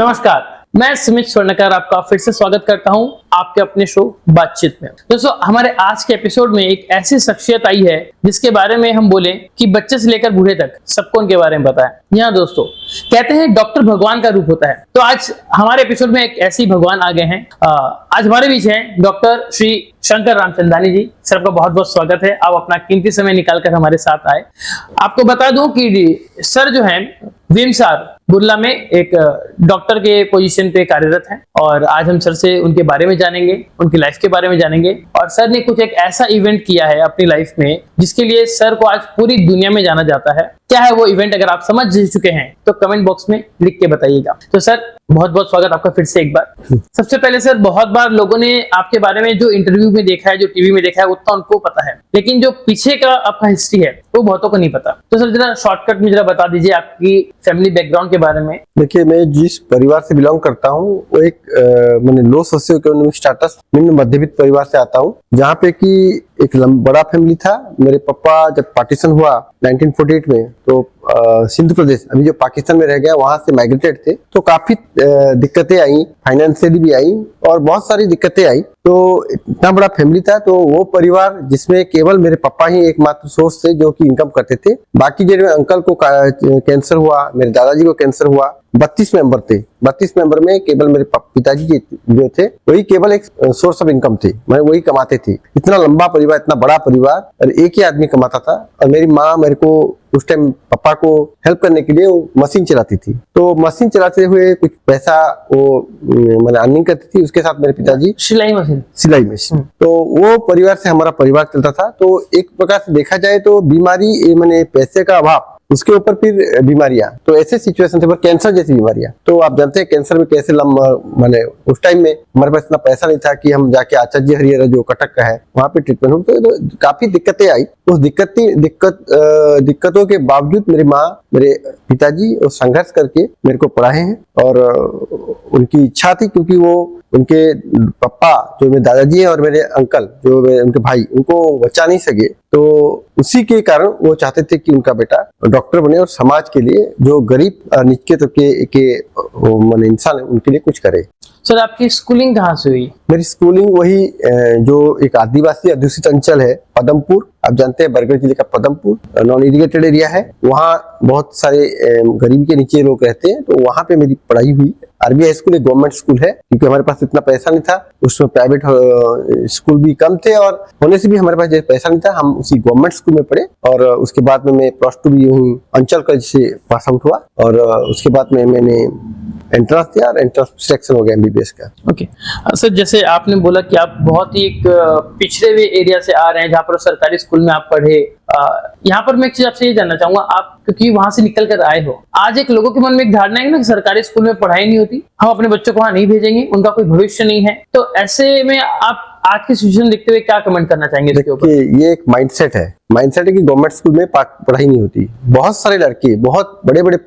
नमस्कार, मैं सुमित स्वर्णकर आपका फिर से स्वागत करता हूं आपके अपने शो बातचीत में। दोस्तों, हमारे आज के एपिसोड में एक ऐसी शख्सियत आई है जिसके बारे में हम बोले कि बच्चे से लेकर बूढ़े तक सबको उनके बारे में पता है। यहाँ दोस्तों कहते हैं डॉक्टर भगवान का रूप होता है, तो आज हमारे एपिसोड में एक ऐसी भगवान आ गए हैं। आज हमारे बीच हैं डॉक्टर श्री शंकर रामचंदानी जी। सर, आपका बहुत बहुत स्वागत है, आप अपना कीमती समय निकालकर हमारे साथ आए। आपको बता दूं कि सर जो है विमसार बुर्ला में एक डॉक्टर के पोजीशन पे कार्यरत हैं और आज हम सर से उनके बारे में जानेंगे, उनकी लाइफ के बारे में जानेंगे। और सर ने कुछ एक ऐसा इवेंट किया है अपनी लाइफ में जिसके लिए सर को आज पूरी दुनिया में जाना जाता है। क्या है वो इवेंट, अगर आप समझ चुके हैं तो कमेंट बॉक्स में लिख के बताइएगा। तो सर, बहुत बहुत स्वागत आपका फिर से एक बार। सबसे पहले सर, बहुत बार लोगों ने आपके बारे में जो इंटरव्यू में देखा है, जो टीवी में देखा है, उतना उनको पता है, लेकिन जो पीछे का आपका हिस्ट्री है वो बहुतों को नहीं पता। तो सर जरा शॉर्टकट में जरा बता दीजिए आपकी फैमिली बैकग्राउंड के बारे में। देखिए, मैं जिस परिवार से बिलोंग करता हूँ वो एक मैंने लो सोशियो इकोनॉमिक स्टेटस निम्न मध्यवित्त परिवार से आता हूँ, जहाँ पे कि एक बड़ा फैमिली था। मेरे पापा जब पार्टीशन हुआ 1948 में, तो सिंध प्रदेश अभी जो पाकिस्तान में रह गया वहां से माइग्रेटेड थे, तो काफी दिक्कतें आई, फाइनेंशियली भी आई और बहुत सारी दिक्कतें आई। तो इतना बड़ा फैमिली था, तो वो परिवार जिसमें केवल मेरे पापा ही एकमात्र सोर्स थे जो कि इनकम करते थे। बाकी जो अंकल को कैंसर हुआ, मेरे दादाजी को कैंसर हुआ, 32 मेंबर थे। 32 मेंबर में केवल मेरे पिताजी जो थे वही केवल एक सोर्स ऑफ इनकम थे, मैं वही कमाते थे। इतना लंबा परिवार, इतना बड़ा परिवार, और एक ही आदमी कमाता था। और मेरी माँ मेरे को उस टाइम पापा को हेल्प करने के लिए वो मशीन चलाती थी, तो मशीन चलाते हुए कुछ पैसा वो मैंने अर्निंग करती थी। उसके साथ मेरे पिताजी सिलाई मशीन। तो वो परिवार से हमारा परिवार चलता था। तो एक प्रकार से देखा जाए तो बीमारी, मैंने पैसे का अभाव, उसके ऊपर फिर बीमारियां, तो ऐसे सिचुएशन थे। पर कैंसर जैसी बीमारियां, तो आप जानते हैं कैंसर में कैसे मैंने उस टाइम में हमारे पास इतना पैसा नहीं था कि हम जाके आचार्य हरिहर जो कटक का है वहां पे ट्रीटमेंट हो। तो काफी दिक्कतें आई। उस दिक्कतों के बावजूद मेरी माँ, मेरे पिताजी और संघर्ष करके मेरे को पढ़ाए हैं। और उनकी इच्छा थी, क्योंकि वो उनके पापा जो मेरे दादाजी हैं और मेरे अंकल जो उनके भाई, उनको बचा नहीं सके, तो उसी के कारण वो चाहते थे कि उनका बेटा डॉक्टर बने और समाज के लिए, जो गरीब निचले तबके के इंसान है, उनके लिए कुछ करे। सर, आपकी स्कूलिंग कहाँ से हुई? मेरी स्कूलिंग वही जो एक आदिवासी अध्युषित अंचल है पदमपुर, आप जानते हैं बरगढ़ जिले का पदमपुर नॉन इरिगेटेड एरिया है, वहाँ बहुत सारे गरीबी के नीचे लोग रहते हैं। तो वहाँ पे मेरी पढ़ाई हुई। आरबीआई स्कूल एक गवर्नमेंट स्कूल है, क्योंकि हमारे पास इतना पैसा नहीं था। उसमें प्राइवेट स्कूल भी कम थे और होने से भी हमारे पास पैसा नहीं था, हम उसी गवर्नमेंट स्कूल में पढ़े। और उसके बाद में मैं +2 भी यूं अंचल कॉलेज से पास आउट हुआ। और उसके बाद में मैंने एंट्रेंस दिया और एंट्रेंस सिलेक्शन हो गया MBBS का। ओके सर, जैसे आपने बोला कि आप बहुत ही एक पिछड़े हुए एरिया से आ रहे हैं जहाँ पर सरकारी स्कूल में आप पढ़े। यहाँ पर मैं एक चीज आपसे ये जानना चाहूंगा, आप क्योंकि वहां से निकल कर आए हो, आज एक लोगों के मन में एक धारणा है ना कि सरकारी स्कूल में पढ़ाई नहीं होती, हम अपने बच्चों को वहां नहीं भेजेंगे, उनका कोई भविष्य नहीं है। तो ऐसे में आप आज की सिचुएशन देखते हुए क्या कमेंट करना चाहेंगे इसके ऊपर? ये एक माइंडसेट है कि गवर्नमेंट स्कूल में पढ़ाई नहीं होती। बहुत सारे लड़के बहुत बड़े बड़े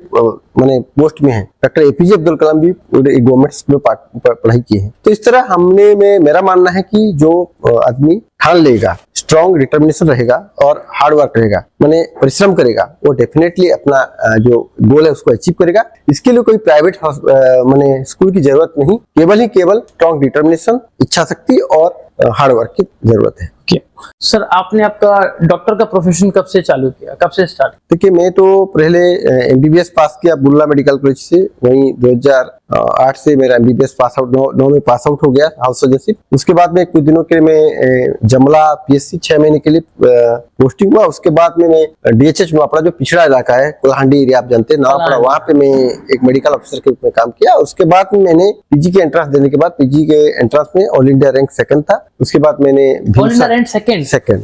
मैंने पोस्ट में हैं। डॉक्टर APJ अब्दुल कलाम भी गवर्नमेंट स्कूल में पढ़ाई की है। तो इस तरह मेरा मानना है कि जो आदमी ठान लेगा, स्ट्रॉन्ग डिटर्मिनेशन रहेगा और हार्ड वर्क रहेगा, माने परिश्रम करेगा, वो डेफिनेटली अपना जो गोल है उसको अचीव करेगा। इसके लिए कोई प्राइवेट माने स्कूल की जरूरत नहीं, केवल स्ट्रॉन्ग डिटर्मिनेशन, इच्छा शक्ति और हार्ड वर्क की जरूरत है। सर, आपने आपका डॉक्टर का प्रोफेशन कब से चालू किया, कब से स्टार्ट? देखिए, मैं तो पहले MBBS पास किया बुर्ला मेडिकल कॉलेज से, वहीं 2008 से मेरा MBBS पास आउट 9 में पास आउट हो गया, हाउस सर्जनशिप। उसके बाद में कुछ दिनों के लिए मैं जमला PSC 6 महीने के लिए पोस्टिंग हुआ। उसके बाद में मैं DHH नवापड़ा, जो पिछड़ा इलाका है, कोल्हांडी एरिया आप जानते हैं, नवापड़ा, वहाँ पे मैं एक मेडिकल ऑफिसर के रूप में काम किया। उसके बाद में मैंने PG के एंट्रेंस देने के बाद, PG के एंट्रेंस में ऑल इंडिया रैंक 2nd था। उसके बाद मैंने second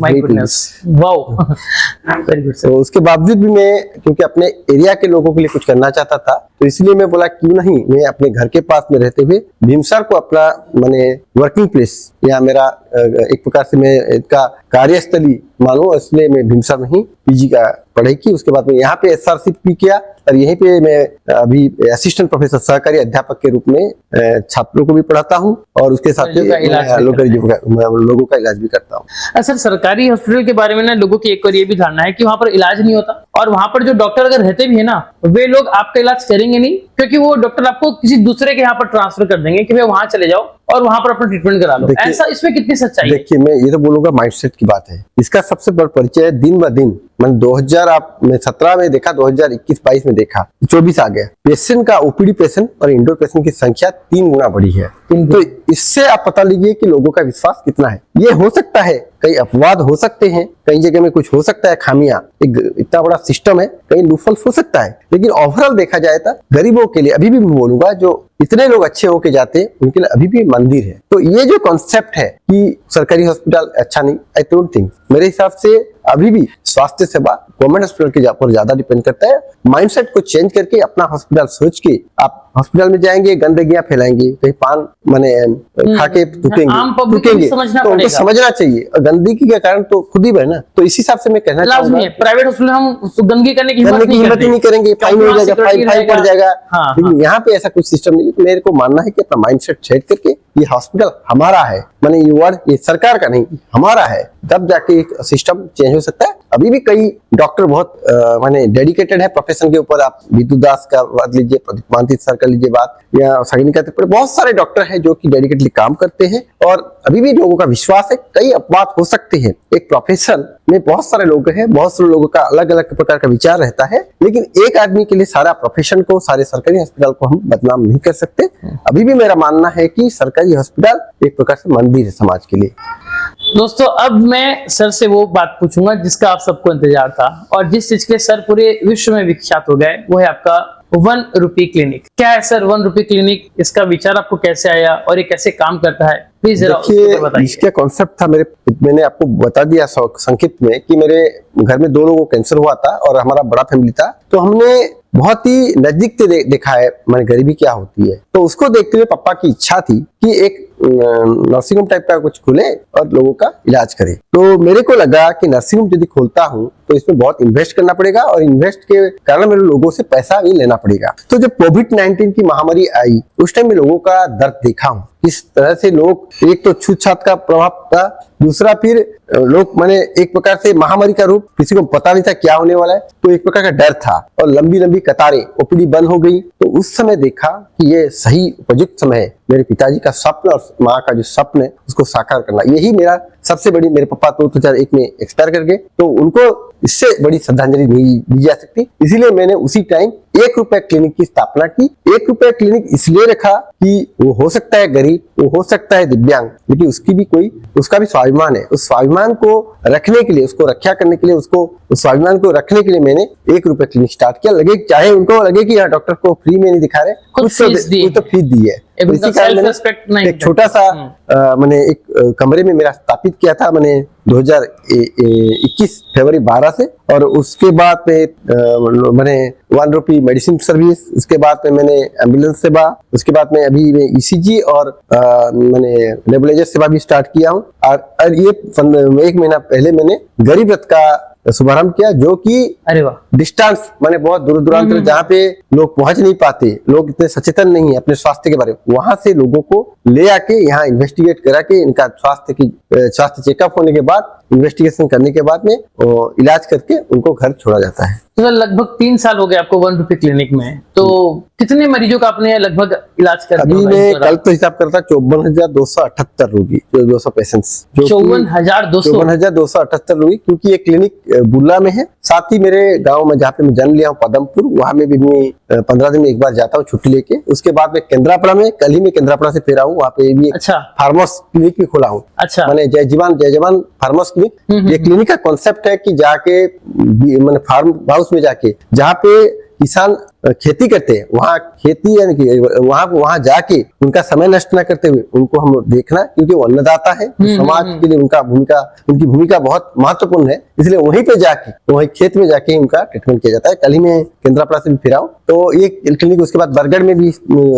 my goodness, wow, very good. तो उसके बावजूद भी मैं, क्योंकि अपने एरिया के लोगों के लिए कुछ करना चाहता था, तो इसलिए मैं बोला क्यों नहीं मैं अपने घर के पास में रहते हुए भीमसार को अपना माने वर्किंग प्लेस, या मेरा एक प्रकार से मैं इसका कार्यस्थली मानो, इसलिए मैं भीमसार में ही PG का पढ़ाई की। उसके बाद में यहाँ पे SRC भी किया और यहीं पे मैं अभी असिस्टेंट प्रोफेसर, सहकारी अध्यापक के रूप में छात्रों को भी पढ़ाता हूँ और उसके साथ लोगों का इलाज भी करता हूँ। सर, सरकारी हॉस्पिटल के बारे में ना लोगों की एक और ये भी धारणा है कि वहाँ पर इलाज नहीं होता और वहां पर जो डॉक्टर अगर रहते भी है ना, वे लोग आपका इलाज करेंगे नहीं, क्योंकि वो डॉक्टर आपको किसी दूसरे के यहाँ पर ट्रांसफर कर देंगे कि भाई वहां चले जाओ और वहां पर अपना ट्रीटमेंट करा लो। ऐसा इसमें कितनी सच्चाई है? देखिए, मैं ये तो बोलूंगा माइंडसेट की बात है। इसका सबसे बड़ा परिचय है दिन ब दिन। मैंने 2017 में देखा, 2021-22 में देखा, 24 आ गया। पेशेंट का ओपीडी पेशेंट और इंडोर पेशेंट की संख्या 3 गुना बढ़ी है। तो इससे आप पता लीजिए कि लोगों का विश्वास कितना है। ये हो सकता है कई अपवाद हो सकते हैं, कई जगह में कुछ हो सकता है, खामियां, एक इतना बड़ा सिस्टम है, कहीं लूफल हो सकता है, लेकिन ओवरऑल देखा जाए तो गरीबों के लिए अभी भी बोलूंगा, जो इतने लोग अच्छे होके जाते हैं उनके लिए अभी भी मंदिर है। तो ये जो कॉन्सेप्ट है कि सरकारी हॉस्पिटल अच्छा नहीं, आई डोंट थिंक, मेरे हिसाब से अभी भी स्वास्थ्य सेवा गवर्नमेंट हॉस्पिटल के पर ज्यादा डिपेंड करता है। माइंडसेट को चेंज करके अपना हॉस्पिटल सोच के आप हॉस्पिटल में जाएंगे, गंदगियां फैलाएंगे, कहीं पान माने खा के थूकेंगे, तो उनको समझना चाहिए। और गंदगी के कारण तो खुद ही बना, तो इस हिसाब से मैं कहना चाहूंगा प्राइवेट हॉस्पिटल हम गंदगी करने की हिम्मत नहीं करेंगे, फाइन हो जाएगा, फाइन पड़ जाएगा। लेकिन यहाँ पे ऐसा कुछ सिस्टम नहीं है। मेरे को मानना है कि अपना माइंडसेट सेट करके ये हॉस्पिटल हमारा है, माने ये वर्ड ये सरकार का नहीं, हमारा है, तब जाके एक सिस्टम चेंज हो सकता है। अभी भी कई डॉक्टर बहुत माने डेडिकेटेड है प्रोफेशन के ऊपर। आप विद्युत दास का बात लीजिए, प्रदीप महांती सर का लीजिए बात, या सगनी का, बहुत सारे डॉक्टर हैं जो कि डेडिकेटली काम करते हैं और अभी भी लोगों का विश्वास है। कई अपवाद हो सकते हैं, एक प्रोफेशन में बहुत सारे लोग हैं, बहुत सारे लोगों का अलग अलग प्रकार का विचार रहता है, लेकिन एक आदमी के लिए सारा प्रोफेशन को, सारे सरकारी अस्पताल को हम बदनाम नहीं कर सकते। अभी भी मेरा मानना है कि सरकारी अस्पताल एक प्रकार से मंदिर है समाज के लिए। दोस्तों, अब मैं सर से वो बात पूछूंगा जिसका आप सबको इंतजार था और जिस चीज के सर पूरे विश्व में विख्यात हो गए, वो है आपका 1 रुपी क्लिनिक। क्या है सर 1 रुपी क्लिनिक? इसका विचार आपको कैसे आया और ये कैसे काम करता है? प्लीज जरा बताइए। इसका कॉन्सेप्ट था, मैंने आपको बता दिया संक्षिप्त में कि मेरे घर में 2 लोगों को कैंसर हुआ था और हमारा बड़ा फैमिली था, तो हमने बहुत ही नजदीक से देखा है मैंने गरीबी क्या होती है। तो उसको देखते हुए पापा की इच्छा थी कि एक नर्सिंग होम टाइप का कुछ खुले और लोगों का इलाज करे। तो मेरे को लगा कि नर्सिंग होम यदि खोलता हूँ तो इसमें बहुत इन्वेस्ट करना पड़ेगा और इन्वेस्ट के कारण मेरे लोगों से पैसा भी लेना पड़ेगा। तो जब कोविड-19 की महामारी आई, उस टाइम में लोगों का दर्द देखा हूँ, इस तरह से लोग, एक तो छूत-छात का प्रभाव था, दूसरा फिर लोग माने एक प्रकार से महामारी का रूप, किसी को पता नहीं था क्या होने वाला है, तो एक प्रकार का डर था और लंबी लंबी कतारें, ओपीडी बंद हो गई। तो उस समय देखा कि ये सही उपयुक्त समय है मेरे पिताजी का स्वप्न और माँ का जो स्वप्न है उसको साकार करना। यही मेरा सबसे बड़ी, मेरे पापा तो 2001 में एक्सपायर कर गए, तो उनको इससे बड़ी श्रद्धांजलि नहीं दी जा सकती, इसीलिए मैंने उसी टाइम 1 रुपए क्लिनिक की स्थापना की। 1 रुपए क्लिनिक इसलिए रखा कि वो हो सकता है गरीब, वो हो सकता है दिव्यांग, लेकिन उसका भी स्वाभिमान है। उस स्वाभिमान को रखने के लिए, उसको रक्षा करने के लिए, उसको उस स्वाभिमान को रखने के लिए मैंने 1 रुपए क्लिनिक स्टार्ट किया। लगे, चाहे उनको लगे कि यहाँ डॉक्टर को फ्री में नहीं दिखा रहे, कुछ तो फीस दी है। तो इसी कारण मैंने एक छोटा सा मैंने एक कमरे में मेरा स्थापित किया था, मैंने 2021 फरवरी 12 से, और उसके बाद में मैंने 1 रुपी मेडिसिन सर्विस, उसके बाद में मैंने एम्बुलेंस सेवा, उसके बाद में अभी मैं ईसीजी और मैंने नेबुलाइजर सेवा भी स्टार्ट किया हूँ। और ये 1 महीना पहले मैंने गरीब रथ का शुभारंभ किया, जो कि अरे वाह, डिस्टेंस माने बहुत दूर दूरांतर जहाँ पे लोग पहुंच नहीं पाते, लोग इतने सचेतन नहीं है अपने स्वास्थ्य के बारे में, वहां से लोगों को ले आके यहाँ इन्वेस्टिगेट करा के इनका स्वास्थ्य चेकअप होने के बाद, इन्वेस्टिगेशन करने के बाद में इलाज करके उनको घर छोड़ा जाता है। तो लगभग 3 साल हो गए आपको 1 रुपी क्लिनिक में, तो कितने मरीजों का आपने लगभग इलाज कर दिया? अभी मैं कल तो हिसाब करता 54,278 रोगी, 200 पेशेंट्स, 54,278 रोगी, क्योंकि ये क्लिनिक बुर्ला में है। साथ ही मेरे गांव में जहाँ पे मैं जन्म लिया हूँ पदमपुर, वहां में भी मैं 15 दिन में एक बार जाता हूँ छुट्टी लेके। उसके बाद में केंद्रापड़ा में, कल ही मैं केंद्रापड़ा से फिर आऊँ, वहाँ पे भी फार्मस क्लिनिक भी खोला हूँ। अच्छा, मैंने जय जवान फार्मस क्लिनिक। ये क्लिनिक का कॉन्सेप्ट है कि जाके मैंने फार्म हाउस में जाके, जहाँ पे किसान खेती करते हैं, वहाँ खेती यानी कि वहाँ जाके उनका समय नष्ट न करते हुए उनको हम देखना, क्योंकि वो अन्नदाता है, समाज के लिए उनकी भूमिका बहुत महत्वपूर्ण है। इसलिए वहीं पे जाके, वहीं खेत में जाके उनका ट्रीटमेंट किया जाता है। कल ही मैं केंद्रापड़ा से भी फिर आऊँ, तो ये क्लिनिक, उसके बाद बरगढ़ में भी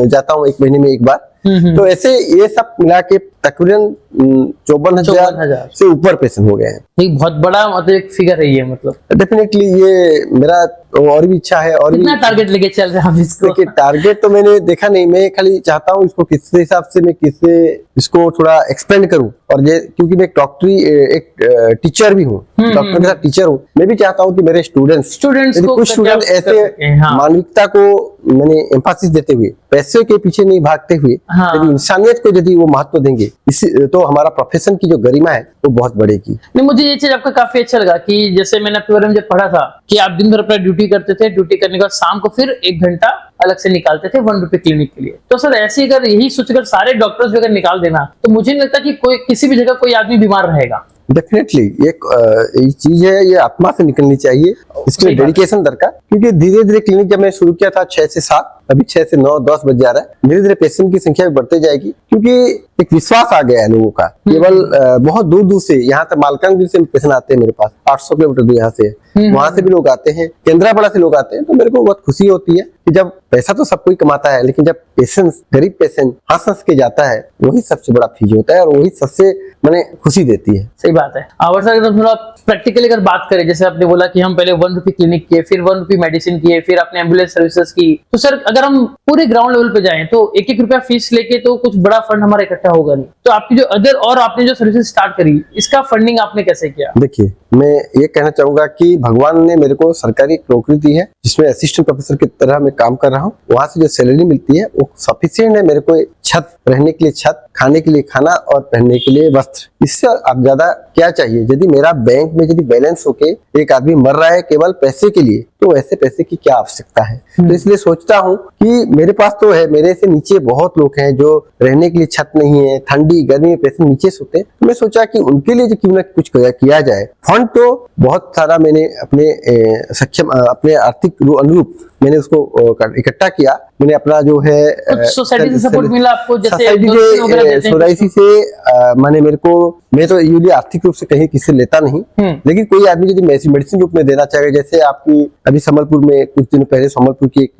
जाता हूँ 1 महीने में एक बार। तो ऐसे ये सब मिला के तकरीबन 54,000 से ऊपर पेशेंट हो गए हैं। ये बहुत बड़ा मतलब एक फिगर है ये, मतलब डेफिनेटली ये मेरा और भी इच्छा है। और कितना टारगेट लेके चल रहे हैं आप इसको? देखिए, टारगेट तो मैंने देखा नहीं, मैं खाली चाहता हूँ इसको किस हिसाब से मैं किससे इसको थोड़ा एक्सपेंड करूँ। और ये क्योंकि मैं एक टीचर भी हूँ, डॉक्टर के साथ टीचर हूँ, मैं भी चाहता हूँ कि मेरे स्टूडेंट्स को कुछ स्टूडेंट ऐसे मानविकता को मैंने एम्फासिस देते हुए, पैसे के पीछे नहीं भागते हुए, यदि इंसानियत को यदि वो महत्व देंगे, तो हमारा प्रोफेशन की जो गरिमा है वो बहुत बढ़ेगी। नहीं, मुझे ये चीज आपका काफी अच्छा लगा कि जैसे मैंने आपके बारे में जब पढ़ा था कि आप दिन भर अपना ड्यूटी करते थे, ड्यूटी करने के बाद शाम को फिर 1 घंटा अलग से निकालते थे 1 रुपए क्लिनिक के लिए। तो सर ऐसे अगर यही सोचकर सारे डॉक्टर्स भी अगर निकाल देना, तो मुझे नहीं लगता कि कोई किसी भी जगह कोई आदमी बीमार रहेगा। डेफिनेटली ये चीज है, ये आत्मा से निकलनी चाहिए, इसके लिए डेडिकेशन दरकार। क्योंकि धीरे धीरे क्लिनिक जब मैं शुरू किया था 6 से 7, अभी 6 से 9, 10 बज जा रहा है, धीरे धीरे पेशेंट की संख्या भी बढ़ते जाएगी। क्योंकि एक विश्वास आ गया है लोगों का, केवल बहुत दूर दूर से, यहाँ तक मालकानगिरी से पेशेंट आते हैं मेरे पास, 800 किलोमीटर दूर यहाँ से, वहां से भी लोग आते हैं, केंद्रापड़ा से लोग आते हैं। तो मेरे को बहुत खुशी होती है कि जब पैसा तो सब कोई कमाता है, लेकिन जब पेशेंट, गरीब पेशेंट हंस हंस के जाता है, वही सबसे बड़ा फीज होता है और वही सबसे मैंने खुशी देती है। सही बात है। और सर अगर थोड़ा प्रैक्टिकली अगर बात करें, जैसे आपने बोला कि हम पहले 1 रुपए क्लिनिक किए, फिर 1 रुपए मेडिसिन किए, फिर आपने एम्बुलेंस सर्विसेज की, तो सर अगर हम पूरे ग्राउंड लेवल पे जाएं तो 1-1 रुपया फीस लेके तो कुछ बड़ा फंड हमारा इकट्ठा होगा नहीं। तो आपकी जो अदर और आपने जो सर्विसेज स्टार्ट करी, इसका फंडिंग आपने कैसे किया? देखिए, मैं ये कहना चाहूंगा कि भगवान ने मेरे को सरकारी नौकरी दी है, जिसमें असिस्टेंट प्रोफेसर की तरह मैं काम कर रहा हूँ। वहां से जो सैलरी मिलती है वो सफिशिएंट है मेरे को छत, रहने के लिए छत, खाने के लिए खाना और पहनने के लिए वस्त्र। इससे अब ज्यादा क्या चाहिए? यदि मेरा बैंक में यदि बैलेंस होके एक आदमी मर रहा है केवल पैसे के लिए, तो ऐसे पैसे की क्या आवश्यकता है? तो इसलिए सोचता हूँ कि मेरे पास तो है, मेरे से नीचे बहुत लोग हैं जो रहने के लिए छत नहीं है, ठंडी गर्मी में पैसे नीचे सोते हैं। तो मैं सोचा कि उनके लिए जो क्यों ना कुछ किया जाए। फंड तो बहुत सारा मैंने अपने सक्षम, अपने आर्थिक अनुरूप मैंने उसको इकट्ठा किया। मैंने अपना जो है सोसाइटी से सपोर्ट मिला आपको, जैसे सोसाइटी से मैंने मेरे को, मैं तो यूजली आर्थिक रूप से कहीं किसी से लेता नहीं, लेकिन कोई आदमी यदि मेडिसिन रूप में देना चाहेगा, जैसे आपकी अभी संबलपुर में कुछ दिन पहले संबलपुर की एक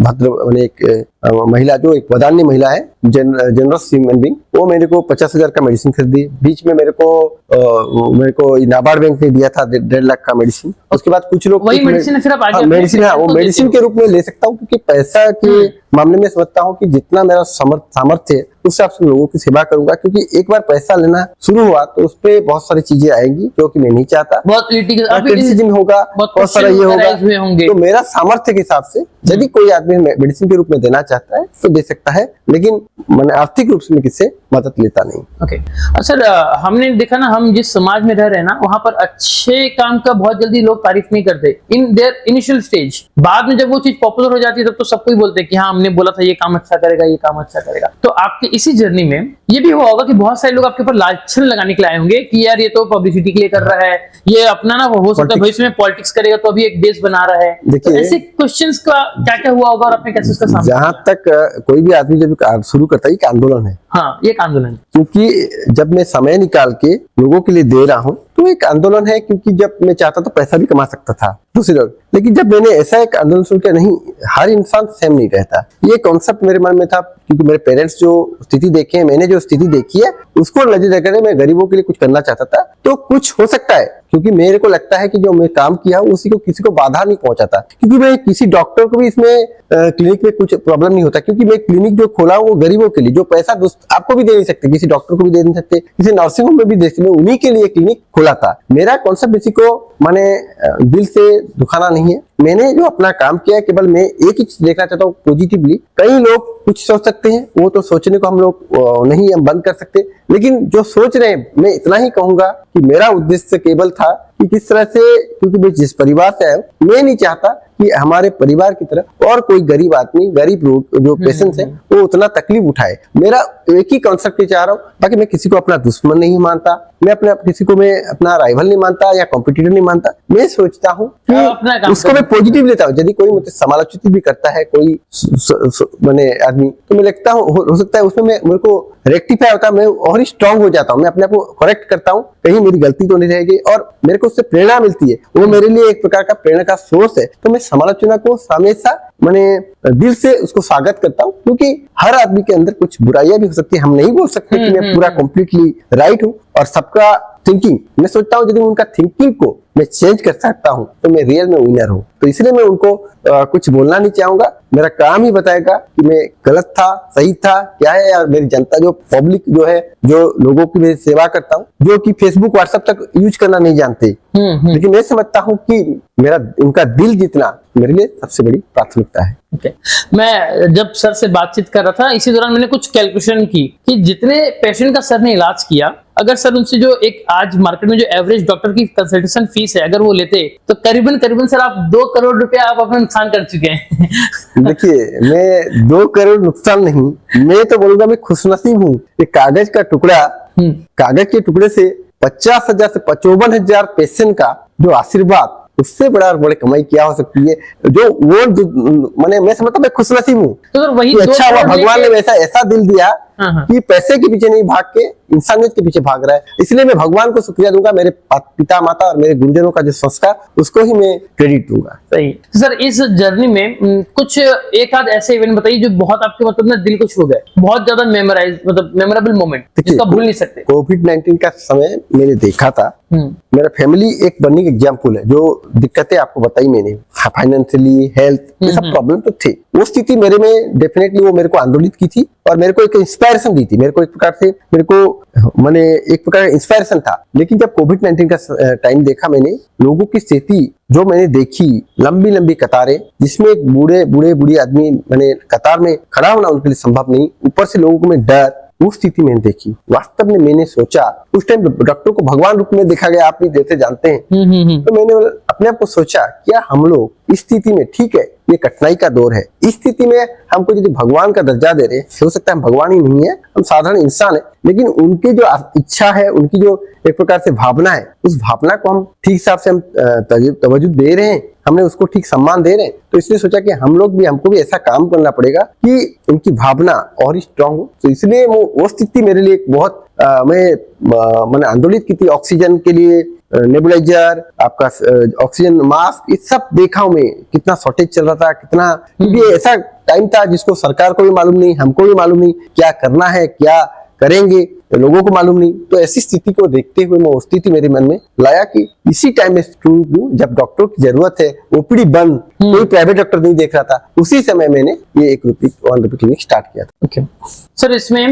भद्र मैंने एक महिला, जो एक वदान्य महिला है, जनरस ह्यूमन बीइंग, वो मेरे को 50,000 का मेडिसिन खरीदी। बीच में मेरे को नाबार्ड बैंक ने दिया था 1.5 लाख का मेडिसिन। उसके बाद कुछ लोग वही मेडिसिन फिर आप आगे मेडिसिन, हाँ, वो मेडिसिन के रूप में ले सकता हूँ, क्योंकि पैसा के मामले में समझता हूँ कि जितना मेरा सामर्थ्य है उस हिसाब से लोगों की सेवा करूंगा। क्योंकि एक बार पैसा लेना शुरू हुआ तो उस पे बहुत सारी चीजें आएंगी जो कि मैं नहीं चाहता, बहुत क्रिटिसिज्म होगा, बहुत सारा ये होगा। तो मेरा सामर्थ्य के हिसाब से यदि कोई आदमी मेडिसिन के रूप में देना चाहता है तो दे सकता है, लेकिन मैंने आर्थिक रूप से मैं किससे मदद लेता नहीं। ओके सर, हमने देखा ना, हम जिस समाज में रह रहे हैं ना, वहां पर अच्छे काम का बहुत जल्दी लोग तारीफ नहीं करते इन देयर इनिशियल स्टेज। बाद में जब वो चीज पॉपुलर हो जाती है तब तो सबको ही बोलते हैं कि हाँ, हमने बोला था ये काम अच्छा करेगा, ये काम अच्छा करेगा। तो आपके इसी जर्नी में ये भी हुआ होगा कि बहुत सारे लोग आपके ऊपर लालछन लगाने के लिए आए होंगे कि यार ये तो पब्लिसिटी के लिए कर रहा है, ये अपना ना हो सकता है भविष्य में पॉलिटिक्स करेगा तो अभी एक देश बना रहा है। तो ऐसे क्वेश्चंस का क्या क्या हुआ होगा और आपने कैसे उसका सामना? जहां तक कोई भी आदमी जब शुरू करता है, एक आंदोलन है। हाँ, ये एक आंदोलन, क्योंकि जब मैं समय निकाल के लोगों के लिए दे रहा हूँ तो एक आंदोलन है। क्योंकि जब मैं चाहता तो पैसा भी कमा सकता था दूसरे लोग, लेकिन जब मैंने ऐसा एक आंदोलन शुरू किया, नहीं, हर इंसान सेम नहीं रहता, ये कॉन्सेप्ट मेरे मन में था। क्योंकि मेरे पेरेंट्स जो स्थिति देखे हैं, मैंने जो स्थिति देखी है, उसको नजर रखकर मैं गरीबों के लिए कुछ करना चाहता था। तो कुछ हो सकता है, क्योंकि मेरे को लगता है कि जो मैं काम किया उसी को किसी को बाधा नहीं पहुंचाता। क्योंकि मैं किसी डॉक्टर को भी इसमें क्लिनिक में कुछ प्रॉब्लम नहीं होता, क्योंकि मैं क्लिनिक जो खोला हूं वो गरीबों के लिए, जो पैसा आपको भी दे नहीं सकते, किसी डॉक्टर को भी दे नहीं सकते, किसी नर्सिंग होम में भी दे सकते, मैं उन्हीं के लिए क्लिनिक खोला था। मेरा कॉन्सेप्ट किसी को मैंने दिल से दुखाना नहीं है। मैंने जो अपना काम किया, केवल मैं एक ही चीज देखना चाहता हूँ पॉजिटिवली। कई लोग कुछ सोच सकते हैं, वो तो सोचने को हम लोग नहीं हम बंद कर सकते, लेकिन जो सोच रहे हैं, मैं इतना ही कहूंगा कि मेरा उद्देश्य केवल था कि किस तरह से, क्योंकि मैं जिस परिवार से आया हूं, मैं नहीं चाहता कि हमारे परिवार की तरह और कोई गरीब आदमी, गरीब लोग जो पेशेंट्स हैं, वो उतना तकलीफ उठाए। मेरा एक ही कॉन्सेप्ट चाह रहा हूँ। बाकी मैं किसी को अपना दुश्मन नहीं मानता, मैं किसी को मैं अपना राइवल नहीं मानता या कॉम्पिटिटर नहीं मानता। मैं सोचता हूँ कि उसको मैं पॉजिटिव लेता हूँ। यदि कोई मुझे समालोचित भी करता है कोई मैंने आदमी, तो मैं लगता हूँ हो सकता है उसमें मेरे को रेक्टिफाई होता है, मैं और ही स्ट्रांग हो जाता हूँ, मैं अपने आप को करेक्ट करता हूँ, कहीं मेरी गलती तो नहीं रहेगी, और मेरे को उससे प्रेरणा मिलती है, वो मेरे लिए एक प्रकार का प्रेरणा का सोर्स है। तो मैं समालोचना को हमेशा मैंने दिल से उसको स्वागत करता हूँ, क्योंकि हर आदमी के अंदर कुछ बुराइयां भी हो सकती है, हम नहीं बोल सकते कि मैं पूरा कंप्लीटली राइट हूँ। और सबका थिंकिंग, मैं सोचता हूँ यदि उनका थिंकिंग को मैं चेंज कर सकता हूँ तो मैं रियल में विनर हूँ। तो इसलिए मैं उनको कुछ बोलना नहीं चाहूंगा, मेरा काम ही बताएगा कि मैं गलत था, सही था, क्या है। और मेरी जनता जो पब्लिक जो है, जो लोगों की मैं सेवा करता हूँ, जो कि फेसबुक व्हाट्सएप तक यूज करना नहीं जानते, लेकिन मैं समझता हूँ कि मेरा उनका दिल जीतना मेरे लिए सबसे बड़ी प्राथमिकता है। Okay. मैं जब सर से बातचीत कर रहा था, इसी दौरान मैंने कुछ कैलकुलेशन की कि जितने पेशेंट का सर ने इलाज किया, अगर सर उनसे जो एक आज मार्केट में जो एवरेज डॉक्टर की कंसल्टेशन फीस है, अगर वो लेते तो करीबन सर आप 2 करोड़ रुपया आप अपना नुकसान कर चुके हैं। देखिए, मैं 2 करोड़ नुकसान नहीं, मैं तो बोलूंगा मैं खुशनसीब हूँ। एक कागज का टुकड़ा, कागज के टुकड़े से 50,000 से 55,000 पेशेंट का जो आशीर्वाद, उससे बड़ा और बड़े कमाई क्या हो सकती है। जो वो मैं समझता मैं खुशनसीब हूँ। तो सर वही अच्छा हुआ भगवान ने वैसा ऐसा दिल दिया कि पैसे के पीछे नहीं भाग के इंसानियत के पीछे भाग रहा है। इसलिए मैं भगवान को शुक्रिया दूंगा, मेरे पिता माता और मेरे गुरुजनों का जो संस्कार, उसको ही मैं क्रेडिट दूंगा। सही। सर इस जर्नी में कुछ एक आध ऐसे इवेंट बताइए जो बहुत आपके मतलब ना दिल को छू गए, बहुत ज्यादा मेमोरेबल मोमेंट जिसका भूल नहीं सकते। कोविड-19 का समय मैंने देखा था, मेरा फैमिली एक बर्निंग एग्जाम्पल है। जो दिक्कतें आपको बताई मैंने, फाइनेंशियली, हेल्थ, ये सब प्रॉब्लम तो थे। वो स्थिति मेरे में डेफिनेटली वो मेरे को आंदोलित की थी और मेरे को एक इंस्पायरेशन दी थी। मेरे को एक प्रकार से एक प्रकार का इंस्पायरेशन था। लेकिन जब कोविड-19 का टाइम देखा मैंने, लोगों की स्थिति जो मैंने देखी, लंबी लंबी कतारें, जिसमें एक बूढ़े आदमी कतार में खड़ा होना उनके लिए संभव नहीं, ऊपर से लोगों में डर, वो स्थिति मैंने देखी। वास्तव में मैंने सोचा, उस टाइम डॉक्टर को भगवान रूप में देखा गया, आप भी देते जानते हैं। तो मैंने अपने आप को सोचा, क्या हम लोग इस स्थिति में, ठीक है ये कठिनाई का दौर है, इस स्थिति में हमको यदि भगवान का दर्जा दे रहे, हो सकता है हम भगवान ही नहीं है, हम साधारण इंसान है, लेकिन उनकी जो इच्छा है, उनकी जो एक प्रकार से भावना है, उस भावना को हम ठीक हिसाब से हम तवज्जो दे रहे हैं, हमने उसको ठीक सम्मान दे रहे हैं। तो इसलिए सोचा कि हमको भी ऐसा काम करना पड़ेगा कि उनकी भावना और ही स्ट्रांग हो। तो इसलिए वो स्थिति मेरे लिए बहुत मैंने आंदोलित की थी। ऑक्सीजन के लिए नेबुलाइजर, आपका ऑक्सीजन मास्क, ये सब देखा हूं मैं, कितना शॉर्टेज चल रहा था, कितना, क्योंकि ऐसा टाइम था जिसको सरकार को भी मालूम नहीं, हमको भी मालूम नहीं क्या करना है, क्या करेंगे, लोगों को मालूम नहीं। तो ऐसी स्थिति को देखते हुए मैं वो स्थिति मेरे मन में लाया कि इसी टाइम में जब डॉक्टर की जरूरत है, ओपीडी बंद, कोई प्राइवेट डॉक्टर नहीं देख रहा था, उसी समय मैंने ये 1 रुपये क्लिनिक स्टार्ट किया था। ओके सर, इसमें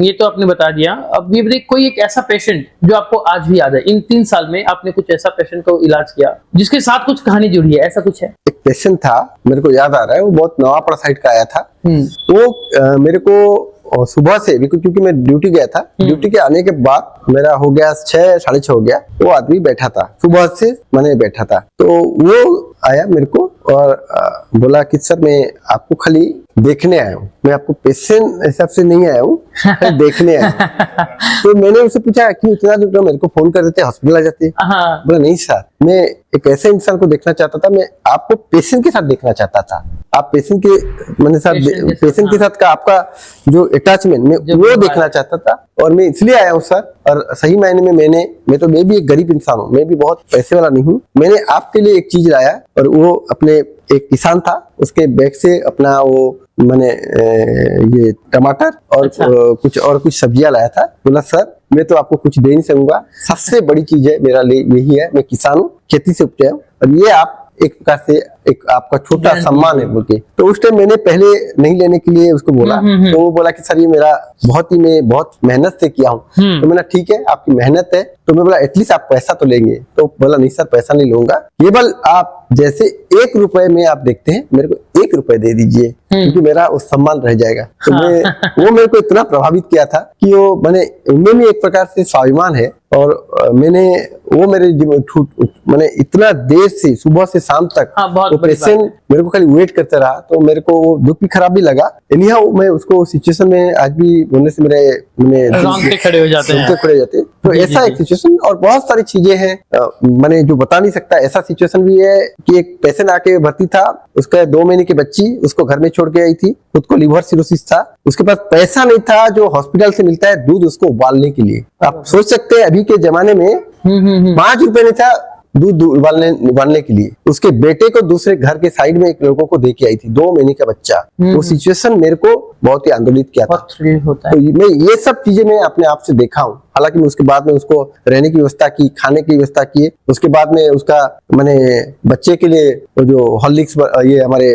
ये तो आपने बता दिया। अब ये बताइए, कोई एक ऐसा पेशेंट जो आपको आज भी याद है, इन 3 साल में आपने कुछ ऐसा पेशेंट को इलाज किया जिसके साथ कुछ कहानी जुड़ी है, ऐसा कुछ है? एक पेशेंट था, मेरे को याद आ रहा है, वो बहुत नवापड़ा साइड का आया था। वो मेरे को सुबह से, क्योंकि मैं ड्यूटी गया था, ड्यूटी के आने के बाद मेरा हो गया 6, 6:30 हो गया। वो आदमी बैठा था, सुबह से मैंने बैठा था, तो वो आया मेरे को और बोला कि सर मैं आपको खाली देखने आया हूँ, मैं आपको पेशेंट हिसाब से नहीं आया हूँ, देखने आया हूँ। तो मैंने उससे पूछा कि इतना दूर मेरे को फोन कर देते, हॉस्पिटल आ जाते। बोला नहीं सर, मैं एक ऐसे इंसान को देखना चाहता था, मैं आपको पेशेंट के साथ देखना चाहता था। आप पेशेंट के साथ का आपका जो अटैचमेंट, मैं वो देखना चाहता था, और मैं इसलिए आया हूँ सर। और सही मायने में मैं भी एक गरीब इंसान हूँ, मैं भी बहुत पैसे वाला नहीं हूँ। मैंने आपके लिए एक चीज लाया, और वो अपने एक किसान था, उसके बैग से अपना वो ये टमाटर और कुछ सब्जियां लाया था। बोला सर मैं तो आपको कुछ दे नहीं सकूंगा, सबसे बड़ी चीज है मेरा लिए यही है, मैं किसान हूँ, खेती से उपजा हूँ, और ये आप एक प्रकार से एक आपका छोटा सम्मान है बोल के। तो उस टाइम मैंने पहले नहीं लेने के लिए उसको बोला, तो वो बोला कि सर ये मेरा मैं बहुत मेहनत से किया हूँ। तो मैंने ठीक है, आपकी मेहनत है, तो मैं बोला एटलीस्ट आप पैसा तो लेंगे। तो बोला नहीं सर पैसा नहीं लूंगा, केवल आप जैसे 1 रुपए में आप देखते हैं, मेरे को 1 रुपए दे दीजिए, क्योंकि मेरा वो सम्मान रह जाएगा। तो वो मेरे को इतना प्रभावित किया था कि वो उनमें भी एक प्रकार से स्वाभिमान है, और मैंने इतना देर से सुबह से शाम तक वो बड़ी बात पेशेंट मेरे को खाली वेट करता रहा, तो मेरे को वो दुख भी खराब भी लगा। एनीहाउ मैं उसको सिचुएशन में आज भी बोलने से मेरे रोंगटे खड़े हो जाते हैं। खड़े हो जाते हैं। तो जी, ऐसा जी, एक सिचुएशन, और बहुत सारी चीजें हैं मैंने जो बता नहीं सकता। ऐसा सिचुएशन भी है कि एक पेशेंट आके भर्ती था, उसका 2 महीने की बच्ची उसको घर में छोड़ के आई थी, खुद को लिवर सिरोसिस था, उसके पास पैसा नहीं था जो हॉस्पिटल से मिलता है दूध उसको उबालने के लिए। आप सोच सकते हैं अभी के जमाने में 5 रुपए नहीं था दूध उबालने के लिए। उसके बेटे को दूसरे घर के साइड में एक लोगों को दे के आई थी, 2 महीने का बच्चा। वो सिचुएशन मेरे को बहुत ही आंदोलित किया था। बहुत थ्रिल होता है। तो मैं ये सब चीजें मैं अपने आप से देखा हूँ। हालांकि मैं उसके बाद में उसको रहने की व्यवस्था की, खाने की व्यवस्था की, उसके बाद में उसका मैंने बच्चे के लिए वो जो हॉर्लिक्स ये हमारे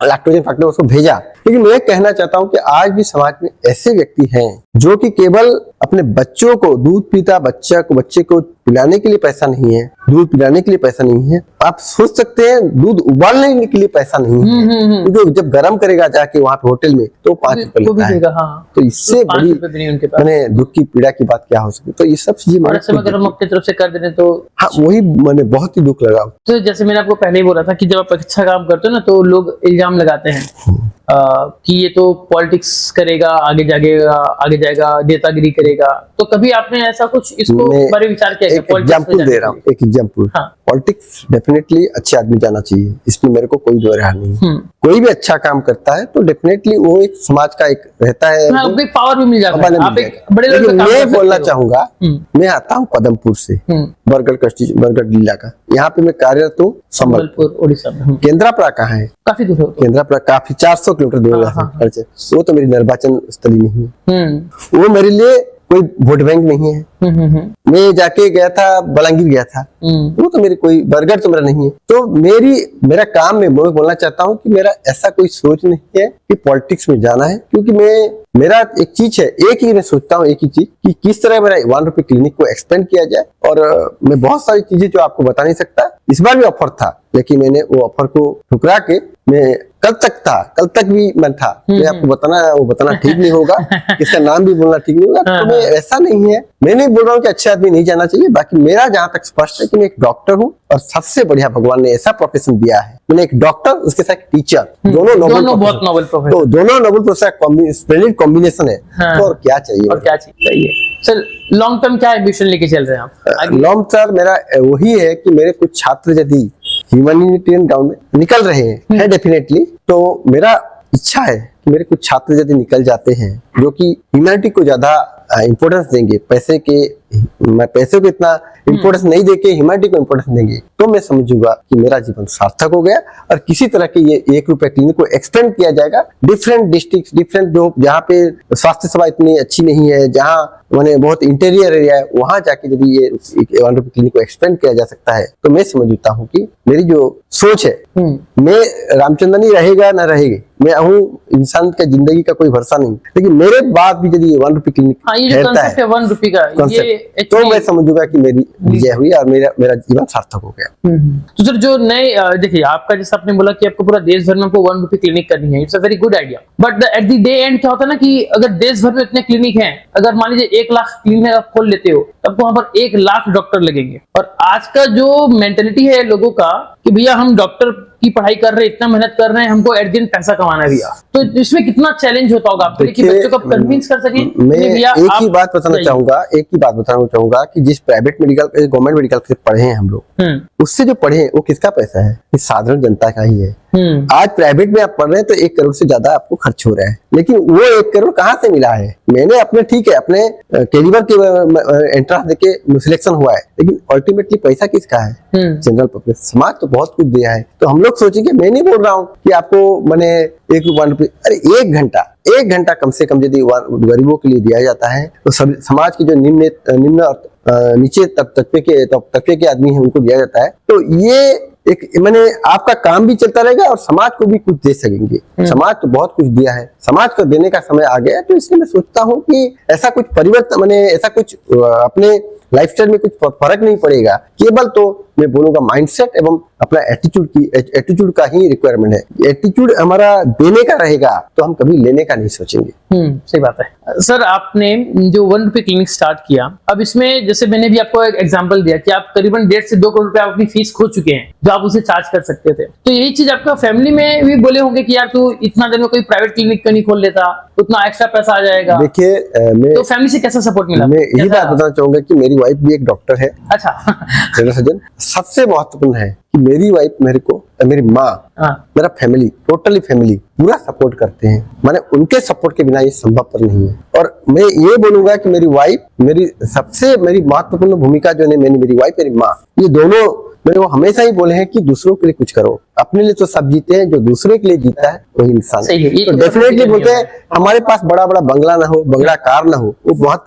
लैक्टोजन फैक्टर उसको भेजा। लेकिन मैं कहना चाहता हूं कि आज भी समाज में ऐसे व्यक्ति हैं जो कि केवल अपने बच्चों को दूध पीता बच्चे को पिलाने के लिए पैसा नहीं है, दूध पिलाने के लिए पैसा नहीं है। आप सोच सकते हैं दूध उबालने के लिए पैसा नहीं है, क्योंकि जब गर्म करेगा जाके वहां पे होटल में तो 5 रुपए लेता है। हाँ। तो इससे बड़ी मैंने दुख की पीड़ा की बात क्या हो सकती। तो ये सब चीजें अगर हम अपनी तरफ से कर दें तो हाँ, वही मैंने बहुत ही दुख लगा। तो जैसे मैंने आपको पहले ही बोला था कि जब आप अच्छा काम करते हो ना तो लोग इल्जाम लगाते हैं कि ये तो पॉलिटिक्स करेगा, आगे जाएगा नेतागिरी करेगा। तो कभी आपने ऐसा कुछ इसको बारे विचार किया? एक एग्जाम्पल दे रहा हूँ, एक एग्जाम्पल। पॉलिटिक्स डेफिनेटली अच्छे आदमी जाना चाहिए, इसमें मेरे को कोई दो राय नहीं। कोई भी अच्छा काम करता है तो डेफिनेटली वो एक समाज का एक रहता है, एक पावर भी मिल जाता है। आप एक बड़े लेवल पे काम मैं कर सकते बोलना हो। चाहूंगा, मैं आता हूँ पदमपुर से, बरगढ़ जिला का। यहाँ पे मैं कार्यरत हूँ संबलपुर उड़ीसा में। केंद्रापड़ा कहाँ है? काफी दूर है। केंद्रापड़ा काफी 400 किलोमीटर दूर है। वो तो मेरी निर्वाचन स्थली नहीं है, वो मेरे लिए कोई वोट बैंक नहीं है। मैं जाके गया था, बलांगीर गया था, वो तो मेरी कोई बरगढ़ तो मेरा नहीं है। तो मेरा काम में मैं बोलना चाहता हूँ कि मेरा ऐसा कोई सोच नहीं है कि पॉलिटिक्स में जाना है, क्योंकि मेरा एक चीज है, एक ही मैं सोचता हूँ, एक ही चीज कि किस तरह मेरा 1 रुपए क्लिनिक को एक्सपेंड किया जाए। और मैं बहुत सारी चीजें जो आपको बता नहीं सकता। इस बार भी ऑफर था, लेकिन मैंने वो ऑफर को ठुकरा के मैं कल तक भी मन था। मैं आपको बताना ठीक नहीं होगा, इसका नाम भी बोलना ठीक नहीं होगा। तो मैं ऐसा नहीं है, मैं नहीं बोल रहा हूँ कि अच्छे आदमी नहीं जाना चाहिए। बाकी मेरा जहां तक स्पष्ट है कि मैं एक डॉक्टर हूँ, और सबसे बढ़िया भगवान ने ऐसा प्रोफेशन दिया है। मैंने एक डॉक्टर, उसके साथ टीचर, दोनों नोबल प्रोफेशन, तो दोनों नोबल प्रोफेशन स्प्लेंडेड कॉम्बिनेशन है। तो और क्या चाहिए? सर लॉन्ग टर्म क्या एम्बिशन लेके चल रहे हैं आप? लॉन्ग टर्म मेरा वही है कि मेरे कुछ छात्र यदि ह्यूमैनिटेरियन ग्राउंड में निकल रहे हैं डेफिनेटली, तो मेरा इच्छा है कि मेरे कुछ छात्र यदि निकल जाते हैं जो कि ह्यूमैनिटी को ज्यादा इंपॉर्टेंस देंगे, पैसे को इतना इंपॉर्टेंस नहीं देके ह्यूमैनिटी को इंपॉर्टेंस देंगे, तो मैं समझूंगा कि मेरा जीवन सार्थक हो गया। और किसी तरह के ये 1 रुपए क्लिनिक को एक्सटेंड किया जाएगा डिफरेंट डिस्ट्रिक्ट, डिफरेंट जो जहाँ पे स्वास्थ्य सेवा इतनी अच्छी नहीं है, जहाँ मैंने बहुत इंटीरियर एरिया है, वहां जाके यदि ये 1 रुपए क्लिनिक को एक्सपेंड किया जा सकता है, तो मैं समझता हूँ कि मेरी जो सोच है, मैं रामचंद्रन रहेगा ना रहेगी, मैं हूँ इंसान का जिंदगी का कोई भरोसा नहीं, लेकिन मेरे बाद भी यदि 1 रुपए क्लिनिक रहता है 1 रुपए का, तो मैं समझूंगा कि मेरी विजय हुई और मेरा जीवन सार्थक हो गया। तो सर जो नए देखिए, आपका जैसा आपने बोला कि आपको पूरा देश भर में आपको 1 रुपए क्लिनिक करनी है, it's a very good idea. But at the day and क्या होता है ना कि अगर देश भर में इतने क्लिनिक हैं, अगर मान लीजिए 1 लाख क्लिनिक आप खोल लेते हो, तब वहां पर 1 लाख डॉक्टर लगेंगे। और आज का जो मेंटेलिटी है लोगों का कि भैया हम डॉक्टर की पढ़ाई कर रहे हैं, इतना मेहनत कर रहे हैं, हमको एट दिन पैसा कमाना है भैया, तो इसमें कितना चैलेंज होता होगा आपके लिए कि बच्चों को कन्विंस कर सके? मैं एक ही बात बताना चाहूंगा कि जिस प्राइवेट मेडिकल, गवर्नमेंट मेडिकल से पढ़े हैं हम लोग, उससे जो पढ़े हैं वो किसका पैसा है? इस साधारण जनता का ही है। आज प्राइवेट में आप पढ़ रहे हैं तो 1 करोड़ से ज्यादा आपको खर्च हो रहा है, लेकिन वो 1 करोड़ कहाँ से मिला है? मैंने अपने अपने कैलिबर के एंट्रेंस देके सिलेक्शन हुआ है, लेकिन अल्टीमेटली पैसा किसका है? General public. समाज तो बहुत कुछ दिया है। तो हम लोग सोचेंगे, मैं नहीं बोल रहा हूँ कि आपको मैंने 1 रुपए, अरे 1 घंटा कम से कम यदि गरीबों के लिए दिया जाता है, तो समाज के जो निम्न नीचे तबके के आदमी हैं उनको दिया जाता है, तो ये एक मैंने आपका काम भी चलता रहेगा और समाज को भी कुछ दे सकेंगे। समाज तो बहुत कुछ दिया है, समाज को देने का समय आ गया है। तो इसलिए मैं सोचता हूँ कि ऐसा कुछ परिवर्तन, मैंने ऐसा कुछ अपने लाइफस्टाइल में कुछ फर्क नहीं पड़ेगा। केवल तो मैं बोलूंगा माइंडसेट एवं अपना एटीट्यूड का ही रिक्वायरमेंट है। एटीट्यूड हमारा देने का रहेगा तो हम कभी लेने का नहीं सोचेंगे। सही बात है। सर, आपने जो 1 रुपए क्लिनिक स्टार्ट किया, अब इसमें जैसे मैंने भी आपको एक एग्जांपल दिया कि आप करीबन 1.5 से 2 करोड़ रुपए आप अपनी फीस खो चुके हैं जो आप उसे चार्ज कर सकते थे। तो यही चीज आपका फैमिली में भी बोले होंगे कि यार तू इतना दिन में कोई प्राइवेट क्लिनिक क्यों नहीं खोल लेता, उतना एक्स्ट्रा पैसा आ जाएगा। देखिए मैं तो फैमिली से कैसा सपोर्ट मिला? मैं यही बात बताना चाहूंगा कि मेरी वाइफ भी एक डॉक्टर है। अच्छा। सज्जन, सबसे महत्वपूर्ण है कि मेरी वाइफ मेरे को, मेरी माँ, मेरा फैमिली, टोटली फैमिली पूरा सपोर्ट करते हैं। माने उनके सपोर्ट के बिना ये संभवपर नहीं है। और मैं ये बोलूंगा कि मेरी वाइफ मेरी महत्वपूर्ण भूमिका जो है, मेरी वाइफ, मेरी माँ, ये दोनों मेरे को हमेशा ही बोले हैं कि दूसरों के लिए कुछ करो। अपने लिए तो सब जीते हैं, जो दूसरे के लिए जीता है वही इंसान है। तो डेफिनेटली बोलते हैं हमारे पास बड़ा बड़ा बंगला ना हो, बंगला कार ना हो, वो बहुत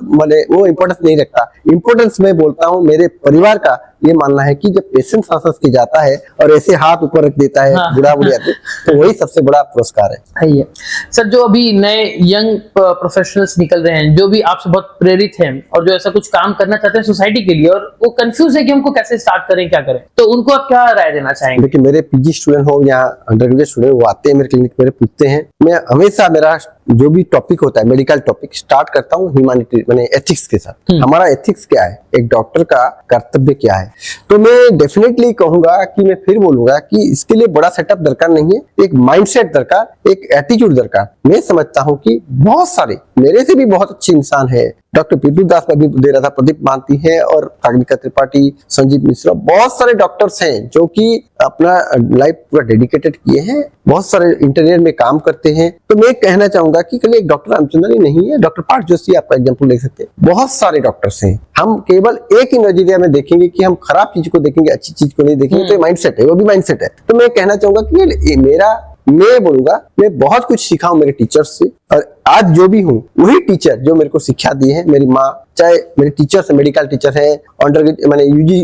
वो इम्पोर्टेंस नहीं रखता। इम्पोर्टेंस मैं बोलता हूँ मेरे परिवार का ये मानना है कि जब पेशेंट सांस के जाता है और ऐसे हाथ ऊपर रख देता है बुढ़ा आदमी, तो वही सबसे बड़ा पुरस्कार है। सर, जो अभी नए यंग प्रोफेशनल्स निकल रहे हैं, जो भी आपसे बहुत प्रेरित हैं और जो ऐसा कुछ काम करना चाहते हैं सोसाइटी के लिए, और वो कंफ्यूज है कि हमको कैसे स्टार्ट करें, क्या करें, तो उनको आप क्या राय देना चाहेंगे? देखिए, मेरे पीजी स्टूडेंट हो या अंडरग्रेजुएट स्टूडेंट, वो आते हैं मेरे क्लिनिक, मेरे पूछते हैं। मैं हमेशा मेरा जो भी टॉपिक होता है, मेडिकल टॉपिक, स्टार्ट करता हूँ ह्यूमैनिटी माने एथिक्स के साथ। हमारा एथिक्स क्या है, एक डॉक्टर का कर्तव्य क्या है। तो मैं डेफिनेटली कहूंगा कि मैं फिर बोलूंगा कि इसके लिए बड़ा सेटअप दरकार नहीं है, एक माइंडसेट दरकार, एक एटीट्यूड दरकार। मैं समझता हूँ कि बहुत सारे मेरे से भी बहुत अच्छे इंसान है, डॉक्टर पीपू दास अभी दे रहा था, प्रदीप मानती है और सागरिका त्रिपाठी, संजीव मिश्रा, बहुत सारे डॉक्टर्स हैं जो कि अपना लाइफ पूरा डेडिकेटेड किए हैं, बहुत सारे इंटीरियर में काम करते हैं। तो मैं कहना चाहूंगा कि केवल एक डॉक्टर रामचंद्र ही नहीं है, डॉक्टर पार्थ जोशी आपका एग्जांपल ले सकते हैं, बहुत सारे डॉक्टर्स हैं। हम केवल एक ही नजरिया में देखेंगे कि हम खराब चीज को देखेंगे, अच्छी चीज को नहीं देखेंगे, तो माइंडसेट है, वो भी माइंडसेट है। तो मैं कहना चाहूंगा कि मैं बोलूंगा मैं बहुत कुछ सीखा हूं मेरे टीचर्स से, और आज जो भी हूँ वही टीचर जो मेरे को शिक्षा दी है, मेरी माँ, चाहे मेरे टीचर्स मेडिकल टीचर है, अंडरग्रेजुएट मैंने यूजी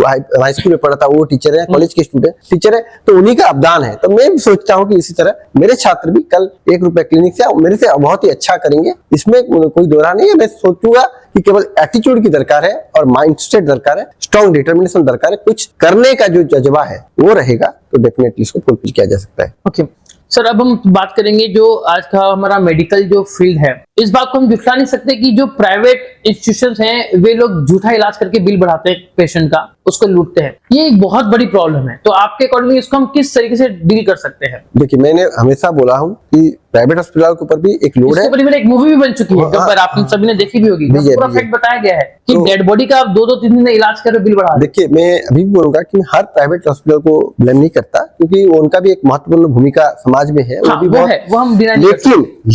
हाई स्कूल में पढ़ा था वो टीचर है, कॉलेज के स्टूडेंट टीचर है, तो उन्हीं का अवदान है। तो मैं भी सोचता हूँ कि इसी तरह मेरे छात्र भी कल 1 रुपए क्लिनिक से मेरे से बहुत ही अच्छा करेंगे, इसमें कोई दोहरा नहीं है। मैं सोचूंगा कि केवल एटीट्यूड की दरकार है और माइंडसेट दरकार है, स्ट्रॉन्ग डिटर्मिनेशन दरकार है, कुछ करने का जो जज्बा है वो रहेगा तो डेफिनेटली इसको फुलफिल किया जा सकता है। ओके सर, अब हम बात करेंगे जो आज का हमारा मेडिकल जो फील्ड है, इस बात को हम झुठला नहीं सकते कि जो प्राइवेट इंस्टीट्यूशंस हैं वे लोग झूठा इलाज करके बिल बढ़ाते हैं पेशेंट का, उसको लूटते हैं। ये एक बहुत बड़ी प्रॉब्लम है। तो आपके अकॉर्डिंग इसको हम किस तरीके से डील कर सकते हैं? देखिए, मैंने हमेशा बोला हूँ कि प्राइवेट अस्पताल के ऊपर भी एक लोड है। इसके ऊपर एक मूवी भी बन चुकी है, जो पर आप सभी ने देखी भी होगी, पूरा फैक्ट बताया गया है कि डेड बॉडी का आप 2-2-3 दिन इलाज कर बिल बढ़ा। देखिए, मैं अभी भी बोलूंगा कि हर प्राइवेट हॉस्पिटल को ब्लेम नहीं करता, क्योंकि उनका भी एक महत्वपूर्ण भूमिका समाज में है, वो भी बहुत है, वो हम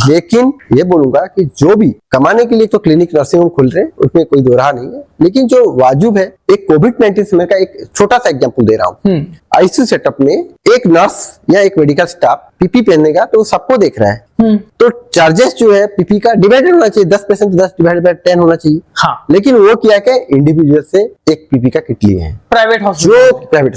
लेकिन ये बोलूंगा कि जो भी कमाने के लिए तो क्लिनिक नर्सिंग होम खुल रहे हैं, उसमें कोई दो राह नहीं है, लेकिन जो वाजिब है, एक कोविड-19 समय का एक छोटा सा एग्जांपल दे रहा हूँ। आईसीयू सेटअप में एक नर्स या एक मेडिकल स्टाफ पीपी पहनेगा तो सबको देख रहा है, तो चार्जेस जो है पीपी का डिवाइडेड होना चाहिए, 10% 10 डिवाइडेड बाय 10 होना चाहिए। हाँ। लेकिन वो क्या क्या इंडिविजुअल से एक पीपी का किट लिए हैं प्राइवेट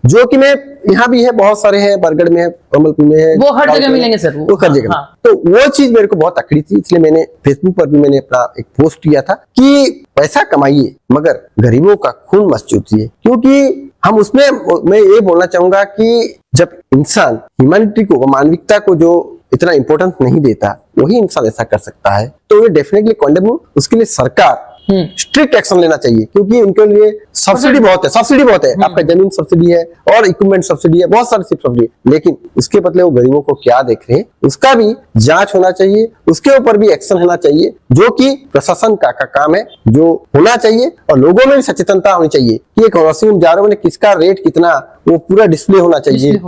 जो कि मैं यहाँ भी है, बहुत सारे हैं, बरगढ़ में है, कमलपुर में है, वो हर जगह मिलेंगे सर, वो हर जगह। तो वो चीज मेरे को बहुत अकड़ी थी, इसलिए मैंने फेसबुक पर भी मैंने अपना एक पोस्ट किया था कि पैसा कमाइए मगर गरीबों का खून मत चूसिए, क्योंकि हम उसमें मैं ये बोलना चाहूंगा कि जब इंसान ह्यूमैनिटी को, मानविकता को जो इतना इंपॉर्टेंस नहीं देता, वही इंसान ऐसा कर सकता है, तो ये डेफिनेटली कॉन्डेम हूं। उसके लिए सरकार स्ट्रिक्ट एक्शन लेना चाहिए, क्योंकि उनके लिए सब्सिडी बहुत है, आपका जमीन सब्सिडी है और इक्विपमेंट सब्सिडी है, बहुत सारी सब्सिडी है, लेकिन उसके बदले वो गरीबों को क्या देख रहे हैं उसका भी जांच होना चाहिए, उसके ऊपर भी एक्शन होना चाहिए, जो कि प्रशासन का काम है, जो होना चाहिए। और लोगों में भी सचेतनता होनी चाहिए कि एक नर्सिंग होम जा रहे हैं, किसका रेट कितना, वो पूरा डिस्प्ले होना चाहिए,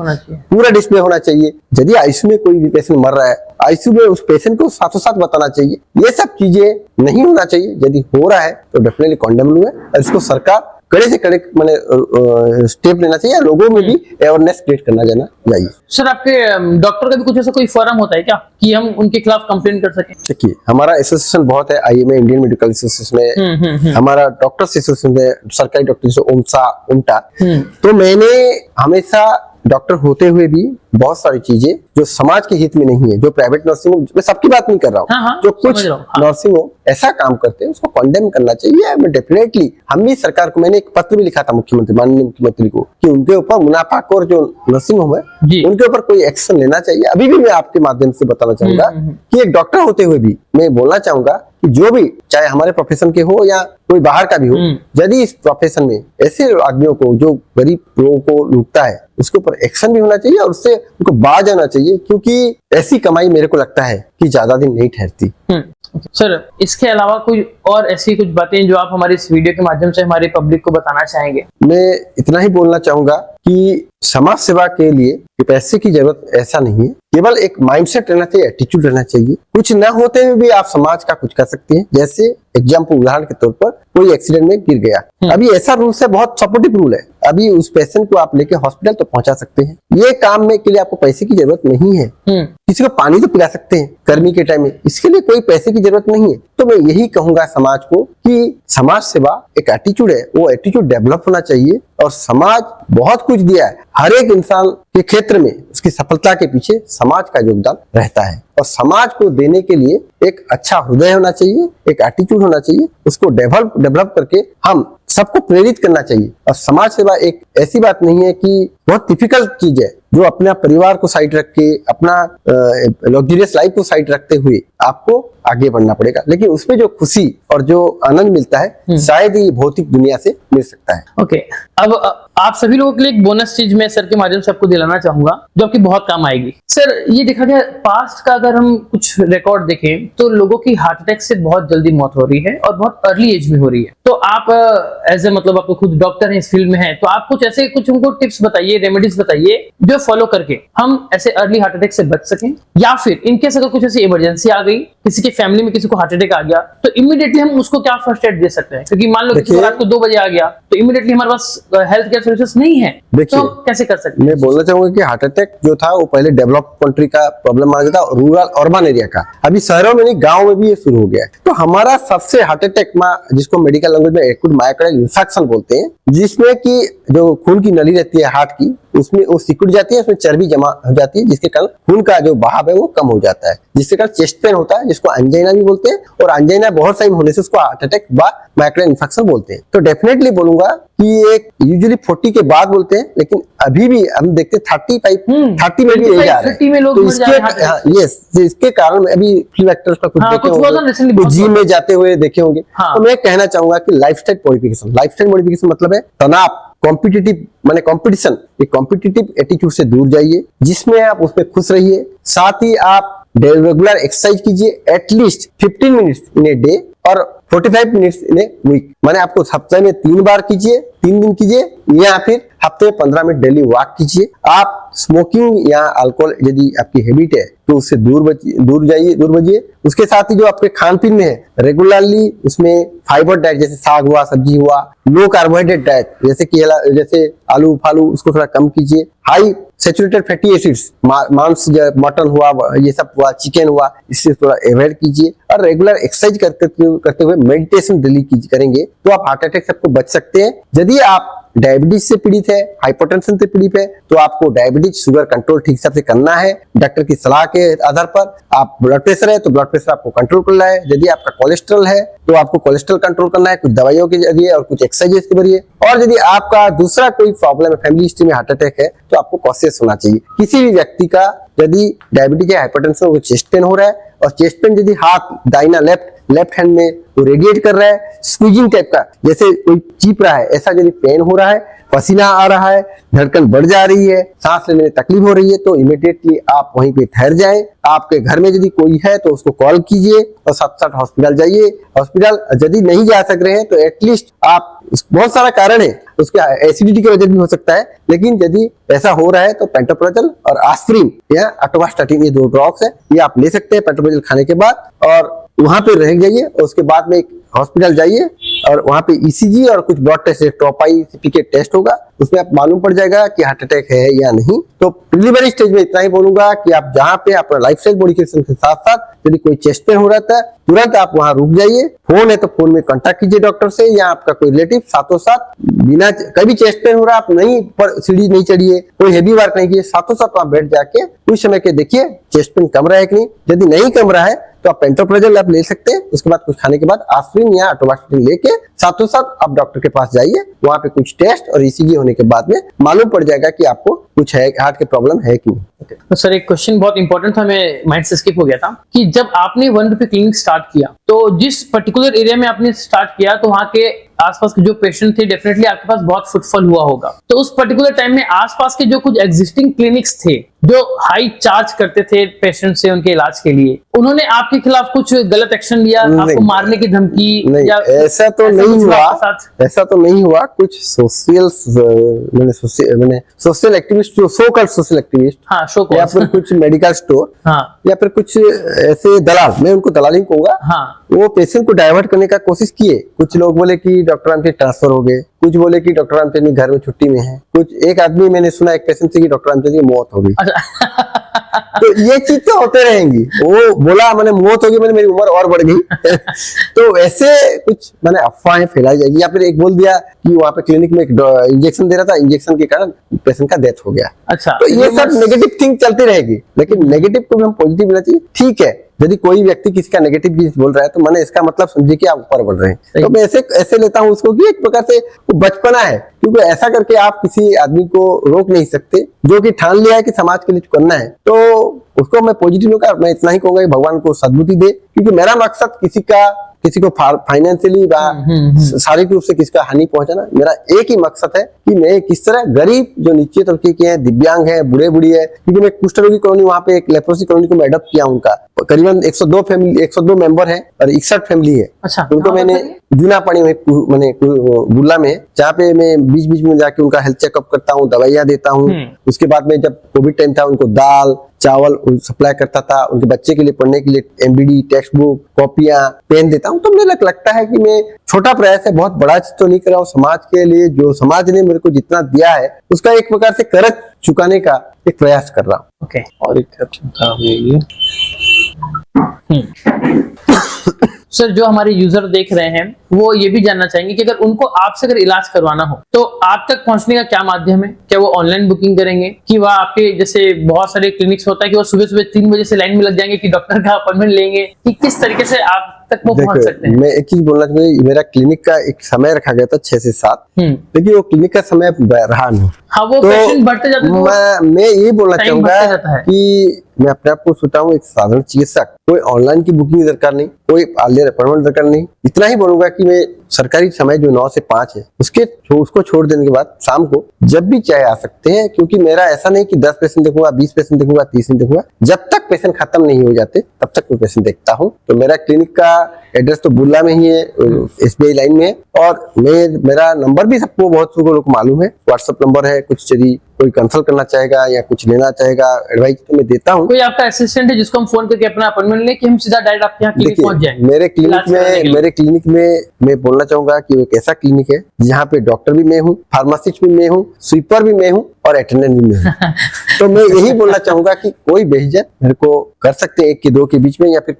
पूरा डिस्प्ले होना चाहिए। यदि आईसीयू में कोई भी पेशेंट मर रहा है, आईसीयू में उस पेशेंट को साथों साथ बताना चाहिए। ये सब चीजें नहीं होना चाहिए। यदि हो रहा है तो डेफिनेटली कॉन्डेमेबल है, और इसको सरकार कड़े से कड़े मैंने स्टेप लेना चाहिए, लोगों में भी अवेयरनेस क्रिएट करना जाना चाहिए। सर, आपके डॉक्टर का भी कुछ ऐसा कोई फोरम होता है क्या कि हम उनके खिलाफ कंप्लेन कर सकें? देखिए, हमारा एसोसिएशन बहुत है, आईएमए इंडियन मेडिकल एसोसिएशन है, हमारा डॉक्टर्स एसोसिएशन है, सरकारी डॉक्टर ओमटा। तो मैंने हमेशा डॉक्टर होते हुए भी बहुत सारी चीजें जो समाज के हित में नहीं है, जो प्राइवेट नर्सिंग होम, मैं सबकी बात नहीं कर रहा हूँ, हाँ, जो समझ कुछ रहा हूँ, हाँ। नर्सिंग होम ऐसा काम करते हैं उसको कंडेम करना चाहिए। मैं डेफिनेटली, हम भी सरकार को, मैंने एक पत्र भी लिखा था मुख्यमंत्री, माननीय मुख्यमंत्री को, कि उनके ऊपर मुनाफाखोर जो नर्सिंग होम है जी। उनके ऊपर कोई एक्शन लेना चाहिए। अभी भी मैं आपके माध्यम से बताना चाहूंगा कि एक डॉक्टर होते हुए भी मैं बोलना चाहूंगा कि जो भी, चाहे हमारे प्रोफेशन के हो या कोई बाहर का भी हो, यदि इस प्रोफेशन में ऐसे आदमियों को जो गरीब लोगों को लूटता है उसके ऊपर एक्शन भी होना चाहिए और उससे उनको बाज आना चाहिए, क्योंकि ऐसी कमाई मेरे को लगता है कि ज्यादा दिन नहीं ठहरती। सर, इसके अलावा कोई और ऐसी कुछ बातें जो आप हमारे इस वीडियो के माध्यम से हमारे पब्लिक को बताना चाहेंगे? मैं इतना ही बोलना चाहूंगा कि समाज सेवा के लिए पैसे की जरूरत ऐसा नहीं है, केवल एक माइंडसेट रहना चाहिए, एटीट्यूड रहना चाहिए। कुछ न होते हुए भी आप समाज का कुछ कर सकते हैं। जैसे एग्जाम्पल, उदाहरण के तौर पर कोई एक्सीडेंट में गिर गया, अभी ऐसा रूल है, बहुत सपोर्टिव रूल है, अभी उस पेशेंट को आप लेके हॉस्पिटल तो पहुंचा सकते हैं। ये काम में के लिए आपको पैसे की जरूरत नहीं है। किसी को पानी तो पिला सकते हैं गर्मी के टाइम में, इसके लिए कोई पैसे की जरूरत नहीं है। तो मैं यही कहूंगा समाज को कि समाज सेवा एक एटीट्यूड है, वो एटीट्यूड डेवलप होना चाहिए। और समाज बहुत कुछ दिया है, हर एक इंसान के क्षेत्र में उसकी सफलता के पीछे समाज का योगदान रहता है, और समाज को देने के लिए एक अच्छा हृदय होना चाहिए, एक एटीट्यूड होना चाहिए, उसको डेवलप करके हम सबको प्रेरित करना चाहिए। और समाज सेवा एक ऐसी बात नहीं है कि बहुत डिफिकल्ट चीज है, जो अपना परिवार को साइड रख के, अपना लग्जरियस लाइफ को साइड रखते हुए आपको आगे बढ़ना पड़ेगा, लेकिन उसमें जो खुशी और जो आनंद मिलता है शायद ही भौतिक दुनिया से मिल सकता है। ओके, अब आप सभी लोगों के लिए एक बोनस चीज मैं सर के माध्यम से आपको दिलाना चाहूंगा जो आपकी बहुत काम आएगी। सर, ये देखा गया पास्ट का अगर हम कुछ रिकॉर्ड देखें तो लोगों की हार्ट अटैक से बहुत जल्दी मौत हो रही है और बहुत अर्ली एज में हो रही है। तो आप एज ए मतलब आप तो खुद डॉक्टर हैं, इस फील्ड में हैं, तो आप कुछ ऐसे कुछ उनको टिप्स बताइए, रेमेडीज बताइए जो फॉलो करके हम ऐसे अर्ली हार्ट अटैक से बच सकें, या फिर इनकेस अगर कुछ ऐसी इमरजेंसी आ गई, किसी के फैमिली में किसी को हार्ट अटैक आ गया, तो इमीडिएटली हम उसको क्या फर्स्ट एड दे सकते हैं? क्योंकि मान लो किसी को रात को 2 बजे आ गया तो इमीडिएटली हमारे पास हेल्थ केयर सर्विसेज नहीं है, तो हम कैसे कर सकते हैं? मैं बोलना चाहूंगा कि हार्ट अटैक जो था वो पहले डेवलप कंट्री का प्रॉब्लम माना जाता, रूरल अर्बन एरिया का, अभी शहरों में नहीं गाँव में भी ये शुरू हो गया है। तो हमारा सबसे हार्ट अटैक जिसको मेडिकल लैंग्वेज में एक्यूट मायोकार्डियल इंफेक्शन बोलते हैं, जिसमें कि जो खून की नली रहती है हार्ट की, उसमें वो सिकुड़ जाती है, उसमें चर्बी जमा हो जाती है, जिसके कारण खून का जो बहाव है वो कम हो जाता है, जिसके कारण चेस्ट पेन होता है, जिसको एंजाइना भी बोलते हैं, और एंजाइना बहुत टाइम होने से उसको हार्ट अटैक व मायोकार्डियल इंफेक्शन बोलते हैं। तो डेफिनेटली बोलूंगा कि एक यूजुअली 40 के बाद बोलते हैं, लेकिन अभी भी हम देखते 30 में भी जा रहे हैं। तो इसके कारण अभी फिल्म एक्टर्स का कुछ देखे होंगे, जिम में जाते हुए देखे होंगे। तो मैं कहना चाहूंगा कि लाइफस्टाइल मॉडिफिकेशन मतलब है तनाव, कॉम्पिटिटिव माने कंपटीशन, एक कॉम्पिटिटिव एटीट्यूड से दूर जाइए, जिसमें आप उसमें खुश रहिए। साथ ही आप रेगुलर एक्सरसाइज कीजिए, at least 15 minutes in a day और 45 मिनट्स इन ए वीक, माने आपको हफ्ते में 3 बार कीजिए, 3 दिन कीजिए, या फिर हफ्ते में 15 मिनट डेली वॉक कीजिए। आप स्मोकिंग या अल्कोहल यदि आपकी हैबिट है तो उससे दूर बजिए। उसके साथ ही जो आपके खान पीन में है, रेगुलरली उसमें फाइबर डाइट, जैसे साग हुआ, सब्जी हुआ, लो कार्बोहाइड्रेट डाइट जैसे आलू फालू, उसको थोड़ा कम कीजिए। हाई सैचुरेटेड फैटी एसिड्स, मांस, मटन हुआ, ये सब हुआ, चिकन हुआ, इससे थोड़ा अवॉइड कीजिए। और रेगुलर एक्सरसाइज करते हुए मेडिटेशन डेली करेंगे तो आप हार्ट अटैक से आपको बच सकते हैं। यदि आप डायबिटीज से पीड़ित है, हाइपरटेंशन से पीड़ित है, तो आपको डायबिटीज शुगर कंट्रोल ठीक से करना है डॉक्टर की सलाह के आधार पर। आप ब्लड प्रेशर है तो ब्लड प्रेशर आपको कंट्रोल करना है। यदि आपका कोलेस्ट्रॉल है तो आपको कोलेस्ट्रॉल कंट्रोल करना है, कुछ दवाइयों के जरिए और कुछ एक्सरसाइज के जरिए। और यदि आपका दूसरा कोई प्रॉब्लम है, फैमिली हिस्ट्री में हार्ट अटैक है, तो आपको कॉशियस होना चाहिए। किसी भी व्यक्ति का यदि डायबिटीज या हाइपरटेंशन हो, चेस्ट पेन हो रहा है, और चेस्ट पेन यदि हाथ दाहिना लेफ्ट हैंड में वो रेडिएट कर रहा है, स्क्वीजिंग टाइप का, जैसे कोई चीप रहा है, ऐसा यदि पेन हो रहा है, पसीना आ रहा है, धड़कन बढ़ जा रही है, सांस लेने में तकलीफ हो रही है, तो इमीडिएटली आप वहीं पे ठहर जाएं। आपके घर में यदि कोई है तो उसको कॉल कीजिए और साथ हॉस्पिटल जाइए। हॉस्पिटल यदि नहीं जा सक रहे हैं तो एटलीस्ट आप, बहुत सारा कारण है, उसके एसिडिटी की वजह भी हो सकता है, लेकिन यदि ऐसा हो रहा है तो पेंटोप्राजोल और आस्पिरिन या अटोवास्टाटिन, ये 2 ड्रग्स है, ये आप ले सकते हैं पेंटोप्राजोल खाने के बाद। और वहां पे रह जाइए और उसके बाद में एक हॉस्पिटल जाइए और वहाँ पे ईसीजी और कुछ ब्लड टेस्ट, ट्रोपाई के टेस्ट होगा, उसमें आप मालूम पड़ जाएगा कि हार्ट अटैक है या नहीं। तो प्रिलिमिनरी स्टेज में इतना ही बोलूंगा कि आप जहाँ पे अपना लाइफस्टाइल मॉडिफिकेशन के साथ साथ यदि कोई चेस्ट पेन हो रहा है तुरंत आप वहां रुक जाइए। फोन है तो फोन में कांटेक्ट कीजिए डॉक्टर से या आपका कोई रिलेटिव, साथों साथ बिना कभी चेस्ट पेन हो रहा आप नहीं पर सीढ़ी नहीं चढ़िए, कोई हेवी वर्क नहीं कीजिए, साथों साथ वहां बैठ जाके कुछ समय के देखिए चेस्ट पेन कम रहा है कि नहीं। यदि नहीं कम रहा है तो आप पेंटोप्रेजोल आप ले सकते हैं। उसके बाद कुछ खाने के बाद आस्पिरिन या अटोबास्टिन लेके साथों साथ आप डॉक्टर के पास जाइए, वहां पे कुछ टेस्ट और ईसीजी होने के बाद में मालूम पड़ जाएगा कि आपको कुछ है, हार्ट के प्रॉब्लम है कि नहीं। तो सर एक क्वेश्चन बहुत इंपॉर्टेंट था, मैं माइंड से स्किप हो गया था कि जब आपने 1 रुपए क्लिनिक स्टार्ट किया तो जिस पर्टिकुलर एरिया में आपने स्टार्ट किया तो वहाँ के आसपास के जो पेशेंट थे डेफिनेटली आपके पास बहुत फुटफॉल हुआ होगा। तो उस पर्टिकुलर टाइम में आसपास के जो कुछ एग्जिस्टिंग क्लिनिक्स थे जो हाई चार्ज करते थे पेशेंट से उनके इलाज के लिए, उन्होंने आपके खिलाफ कुछ गलत एक्शन लिया, आपको मारने की धमकी? नहीं, या ऐसा तो नहीं हुआ, ऐसा तो नहीं हुआ। कुछ सोशल एक्टिविस्ट, जो सो कॉल्ड सोशल एक्टिविस्ट, हाँ, या फिर कुछ मेडिकल स्टोर, हाँ, या फिर कुछ ऐसे दलाल, मैं उनको दलाल ही कहूंगा, हाँ, वो पेशेंट को डाइवर्ट करने का कोशिश किए। कुछ लोग बोले कि डॉक्टर रामचंद्र ट्रांसफर हो गए, कुछ बोले कि डॉक्टर रामचंद्र घर में छुट्टी में है, कुछ एक आदमी मैंने सुना एक पेशेंट से कि डॉक्टर रामचंद्र की मौत हो गई। तो ये चीज तो होते रहेंगी। वो बोला मैंने मौत हो गई, मैंने मेरी उम्र और बढ़ गई। तो ऐसे कुछ मैंने अफवाहें फैलाई जाएगी। या फिर एक बोल दिया कि वहाँ पे क्लिनिक में एक इंजेक्शन दे रहा था, इंजेक्शन के कारण पेशेंट का डेथ हो गया। अच्छा, तो ये सब नेगेटिव थिंग चलती रहेगी, लेकिन नेगेटिव को भी हम पॉजिटिव लेना चाहिए। ठीक है, यदि कोई व्यक्ति किसी का नेगेटिव चीज बोल रहा है तो मैंने इसका मतलब समझिए कि आप ऊपर बढ़ रहे हैं। तो मैं ऐसे लेता हूँ उसको कि एक प्रकार से वो बचपना है, क्योंकि ऐसा करके आप किसी आदमी को रोक नहीं सकते जो कि ठान लिया है कि समाज के लिए करना है। तो उसको मैं पॉजिटिव लूंगा। मैं इतना ही कहूंगा कि भगवान को सद्बुद्धि दे, क्योंकि मेरा मकसद किसी को फाइनेंशियली शारीरिक रूप से किसी का हानि पहुंचाना, मेरा एक ही मकसद है कि मैं किस तरह गरीब जो नीचे तबके के हैं, दिव्यांग है, बूढ़े बुढ़ी है, क्योंकि मैं कुष्ठ रोगी कॉलोनी, वहाँ पे एक लेप्रोसी कॉलोनी को मैं अडॉप्ट किया, उनका करीबन 102 मेंबर है और 61 फैमिली है। अच्छा, उनको मैंने जूना पानी में मैंने बुल्ला में, जहाँ पे मैं बीच बीच में जाके उनका हेल्थ चेकअप करता हूँ, दवाइयाँ देता हूँ। उसके बाद में जब कोविड टाइम था उनको दाल चावल सप्लाई करता था, उनके बच्चे के लिए पढ़ने के लिए एमबीडी, टेक्स्ट बुक, कॉपियां, पेन देता हूँ। तो मुझे लगता है कि मैं छोटा प्रयास है, बहुत बड़ा चीज तो नहीं कर रहा हूँ। समाज के लिए जो समाज ने मेरे को जितना दिया है उसका एक प्रकार से कर्ज चुकाने का एक प्रयास कर रहा हूँ। ओके, और एक क्वेश्चन था ये सर, जो हमारे यूजर देख रहे हैं वो ये भी जानना चाहेंगे कि अगर उनको आपसे अगर इलाज करवाना हो तो आप तक पहुंचने का क्या माध्यम है? क्या वो ऑनलाइन बुकिंग करेंगे कि वह आपके जैसे बहुत सारे क्लिनिक्स होता है कि वो सुबह सुबह 3 बजे से लाइन में लग जाएंगे कि डॉक्टर का अपॉइंटमेंट लेंगे, कि किस तरीके से आप तक वो पहुंच सकते हैं? मैं एक चीज बोलना चाहूंगा, मेरा क्लिनिक का एक समय रखा गया था 6 से 7, लेकिन वो क्लिनिक का समय रहा नहीं। हाँ, वो पेशेंट बढ़ते जाते हैं। मैं ये बोलना चाहूंगा कि मैं अपने आप को सोचता हूँ एक साधारण चिकित्सक, कोई ऑनलाइन की बुकिंग दरकार नहीं, कोई आलियर अपॉइंटमेंट दरकार नहीं। इतना ही बोलूंगा कि मैं सरकारी समय जो 9 से 5 है उसको छोड़ देने के बाद शाम को जब भी चाहे आ सकते हैं, क्योंकि मेरा ऐसा नहीं कि 10 पेशेंट देखूंगा, 20 पेशेंट देखूंगा, 30 देखूंगा। जब तक पेशेंट खत्म नहीं हो जाते तब तक मैं पेशेंट देखता हूँ। तो मेरा क्लिनिक का एड्रेस तो बुल्ला में ही है, SBI लाइन में है, और मेरा नंबर भी सबको बहुत लोग मालूम है, व्हाट्सएप नंबर है। कुछ यदि कोई कंसल्ट करना चाहेगा या कुछ लेना चाहेगा एडवाइस तो मैं देता हूँ। कोई आपका असिस्टेंट है जिसको हम फोन करके अपना अपॉइंटमेंट ले कि हम सीधा डायरेक्ट आपके यहाँ क्लिनिक पहुंच जाएं? मेरे क्लिनिक में मैं बोलना चाहूंगा कि वो एक ऐसा क्लिनिक है जहाँ पे डॉक्टर भी मैं हूँ, फार्मासिस्ट भी मैं हूँ, स्वीपर भी मैं हूँ और अटेंडेंट भी मैं हूँ। तो मैं यही बोलना चाहूंगा कि कोई बेहिचक मेरे को कर सकते हैं 1 के 2 के बीच में, या फिर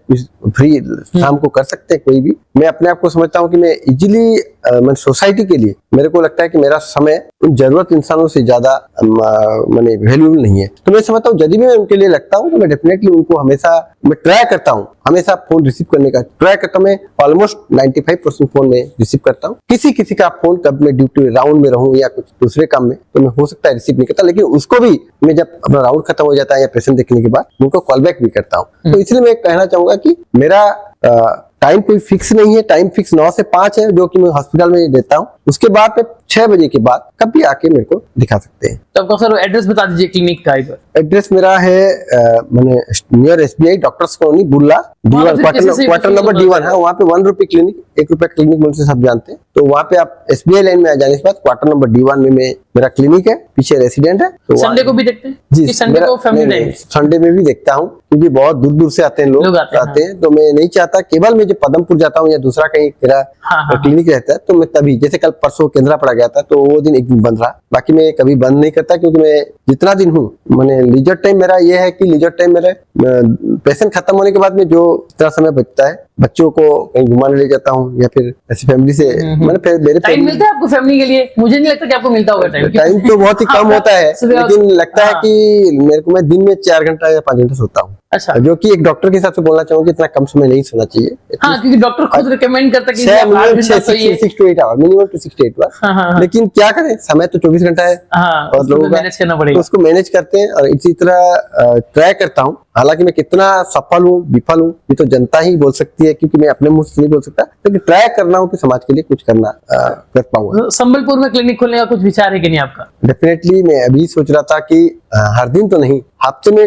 फ्री शाम को कर सकते हैं कोई भी। मैं अपने आप को समझता हूँ कि मैं इजीली मैं सोसाइटी के लिए, मेरे को लगता है कि मेरा समय उन जरूरत इंसानों से ज्यादा मैंने वैल्यूएबल नहीं है। तो मैं समझता हूँ यदि भी मैं उनके लिए लगता हूँ तो मैं डेफिनेटली उनको हमेशा मैं ट्राई करता हूँ, हमेशा फोन रिसीव करने का ट्राई करता हूँ। मैं ऑलमोस्ट 95% फोन में रिसीव करता हूँ। किसी का फोन कब मैं ड्यूटी राउंड में रहूँ या कुछ दूसरे काम में तो मैं हो सकता है रिसीव नहीं करता, लेकिन उसको भी मैं जब अपना राउंड खत्म हो जाता है या पेशेंट देखने के बाद उनको कॉल बैक भी करता हूँ। तो इसलिए मैं कहना चाहूंगा कि मेरा टाइम कोई फिक्स नहीं है। टाइम फिक्स 9 से 5 है जो कि मैं हॉस्पिटल में देता हूँ। उसके बाद में 6 बजे के बाद कभी आके मेरे को दिखा सकते हैं। तो आपका सर एड्रेस बता दीजिए क्लिनिक का एक बार। एड्रेस मेरा है नियर SBI डॉक्टर्स कॉलोनी बुल्ला, क्वार्टर नंबर D1 है। वहाँ पे 1 रुपए क्लिनिक, 1 रुपए क्लिनिक मुझसे सब जानते हैं। तो वहाँ पे आप SBI लाइन में आ जाने के बाद क्वार्टर नंबर D1 में मेरा क्लिनिक है, पीछे रेसिडेंट है। तो संडे को भी देखते हैं जी, कि संडे को फैमिली टाइम? संडे में भी देखता हूँ, क्योंकि बहुत दूर दूर से आते हैं लोग आते हैं, तो मैं नहीं चाहता केवल मैं जब पदमपुर जाता हूँ या दूसरा कहीं मेरा क्लिनिक रहता है तो मैं तभी, जैसे कल परसों केंद्रापड़ा गया था तो वो दिन एक दिन बंद रहा, बाकी मैं कभी बंद नहीं करता, क्योंकि मैं जितना दिन हूँ मैंने लीजर टाइम मेरा ये है कि लीजर टाइम मेरे पेशेंट खत्म होने के बाद में जो इतना समय बचता है बच्चों को कहीं घुमाने ले जाता हूँ या फिर ऐसी फैमिली से मैंने मेरे टाइम मिलता है आपको फैमिली के लिए? मुझे नहीं लगता कि आपको मिलता होगा टाइम। टाइम तो बहुत ही कम होता है, लेकिन लगता है कि मेरे को, मैं दिन में 4 घंटा या 5 घंटा सोता हूँ। अच्छा, जो कि एक डॉक्टर के हिसाब से बोलना चाहूंगा, इतना कम समय नहीं सोना चाहिए। हाँ, क्योंकि डॉक्टर खुद रिकमेंड करता है कि आप 8 घंटा सोइए, 6 to 8 hour, minimum to 6 to 8 hour. लेकिन क्या करें, समय तो 24 घंटा है और लोगों का मैनेज करना पड़ेगा, तो उसको मैनेज करते हैं। और इसी तरह ट्राई करता हूँ, हालांकि मैं कितना सफल हूँ विफल हूँ ये तो जनता ही बोल सकती है, क्योंकि मैं अपने मुंह से नहीं बोल सकता, लेकिन ट्राई करना हूँ कि समाज के लिए कुछ करना कर पाऊंगा। संबलपुर में क्लिनिक खोलने का कुछ विचार है कि नहीं आपका? डेफिनेटली मैं अभी सोच रहा था कि हर दिन तो नहीं, हफ्ते में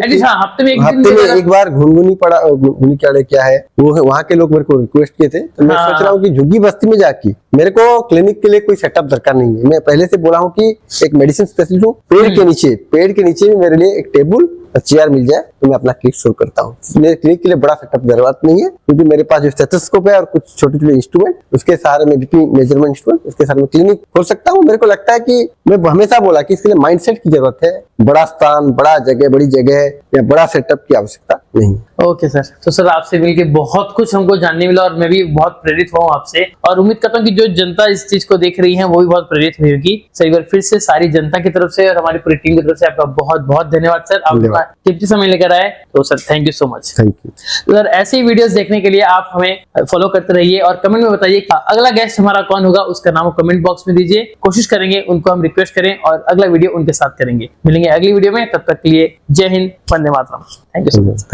एक बार घुनघुनी पड़ा, घुनी क्या है वो, वहाँ के लोग मेरे को रिक्वेस्ट किए थे, तो मैं सोच रहा हूँ कि झुग्गी बस्ती में जाके, मेरे को क्लिनिक के लिए कोई सेटअप दरकार नहीं है। मैं पहले से बोला हूँ कि एक मेडिसिन स्पेशलिस्ट हूँ, पेड़ के नीचे भी मेरे लिए एक टेबल चेयर मिल जाए तो मैं अपना क्लिनिक शुरू करता हूँ। मेरे क्लिनिक के लिए बड़ा सेटअप जरूरत नहीं है, क्योंकि मेरे पास जो स्टेथोस्कोप है और कुछ छोटे छोटे इंस्ट्रूमेंट, उसके सहारे में बीपी मेजरमेंट इंस्ट्रूमेंट, उसके सहारे में क्लिनिक खोल सकता हूँ। मेरे को लगता है कि मैं हमेशा बोला कि इसके लिए माइंडसेट की जरूरत है, बड़ा स्थान, बड़ा जगह, बड़ी जगह या बड़ा सेटअप की आवश्यकता नहीं। ओके सर, तो सर आपसे मिलके बहुत कुछ हमको जानने मिला और मैं भी बहुत प्रेरित हुआ आपसे, और उम्मीद करता हूँ कि जो जनता इस चीज को देख रही है वो भी बहुत प्रेरित हुई होगी। सर एक बार फिर से सारी जनता की तरफ से और हमारी पूरी टीम की तरफ से आपका बहुत बहुत धन्यवाद सर, आपका कीमती समय लेकर आए। तो sir thank you so much. Thank you. तो सर ऐसे ही वीडियोस देखने के लिए आप हमें फॉलो करते रहिए और कमेंट में बताइए कि अगला गेस्ट हमारा कौन होगा, उसका नाम कमेंट बॉक्स में दीजिए। कोशिश करेंगे उनको हम रिक्वेस्ट करें और अगला वीडियो उनके साथ करेंगे। मिलेंगे अगली वीडियो में, तब तक के लिए जय हिंद, वंदे मातरम। Thank you so much.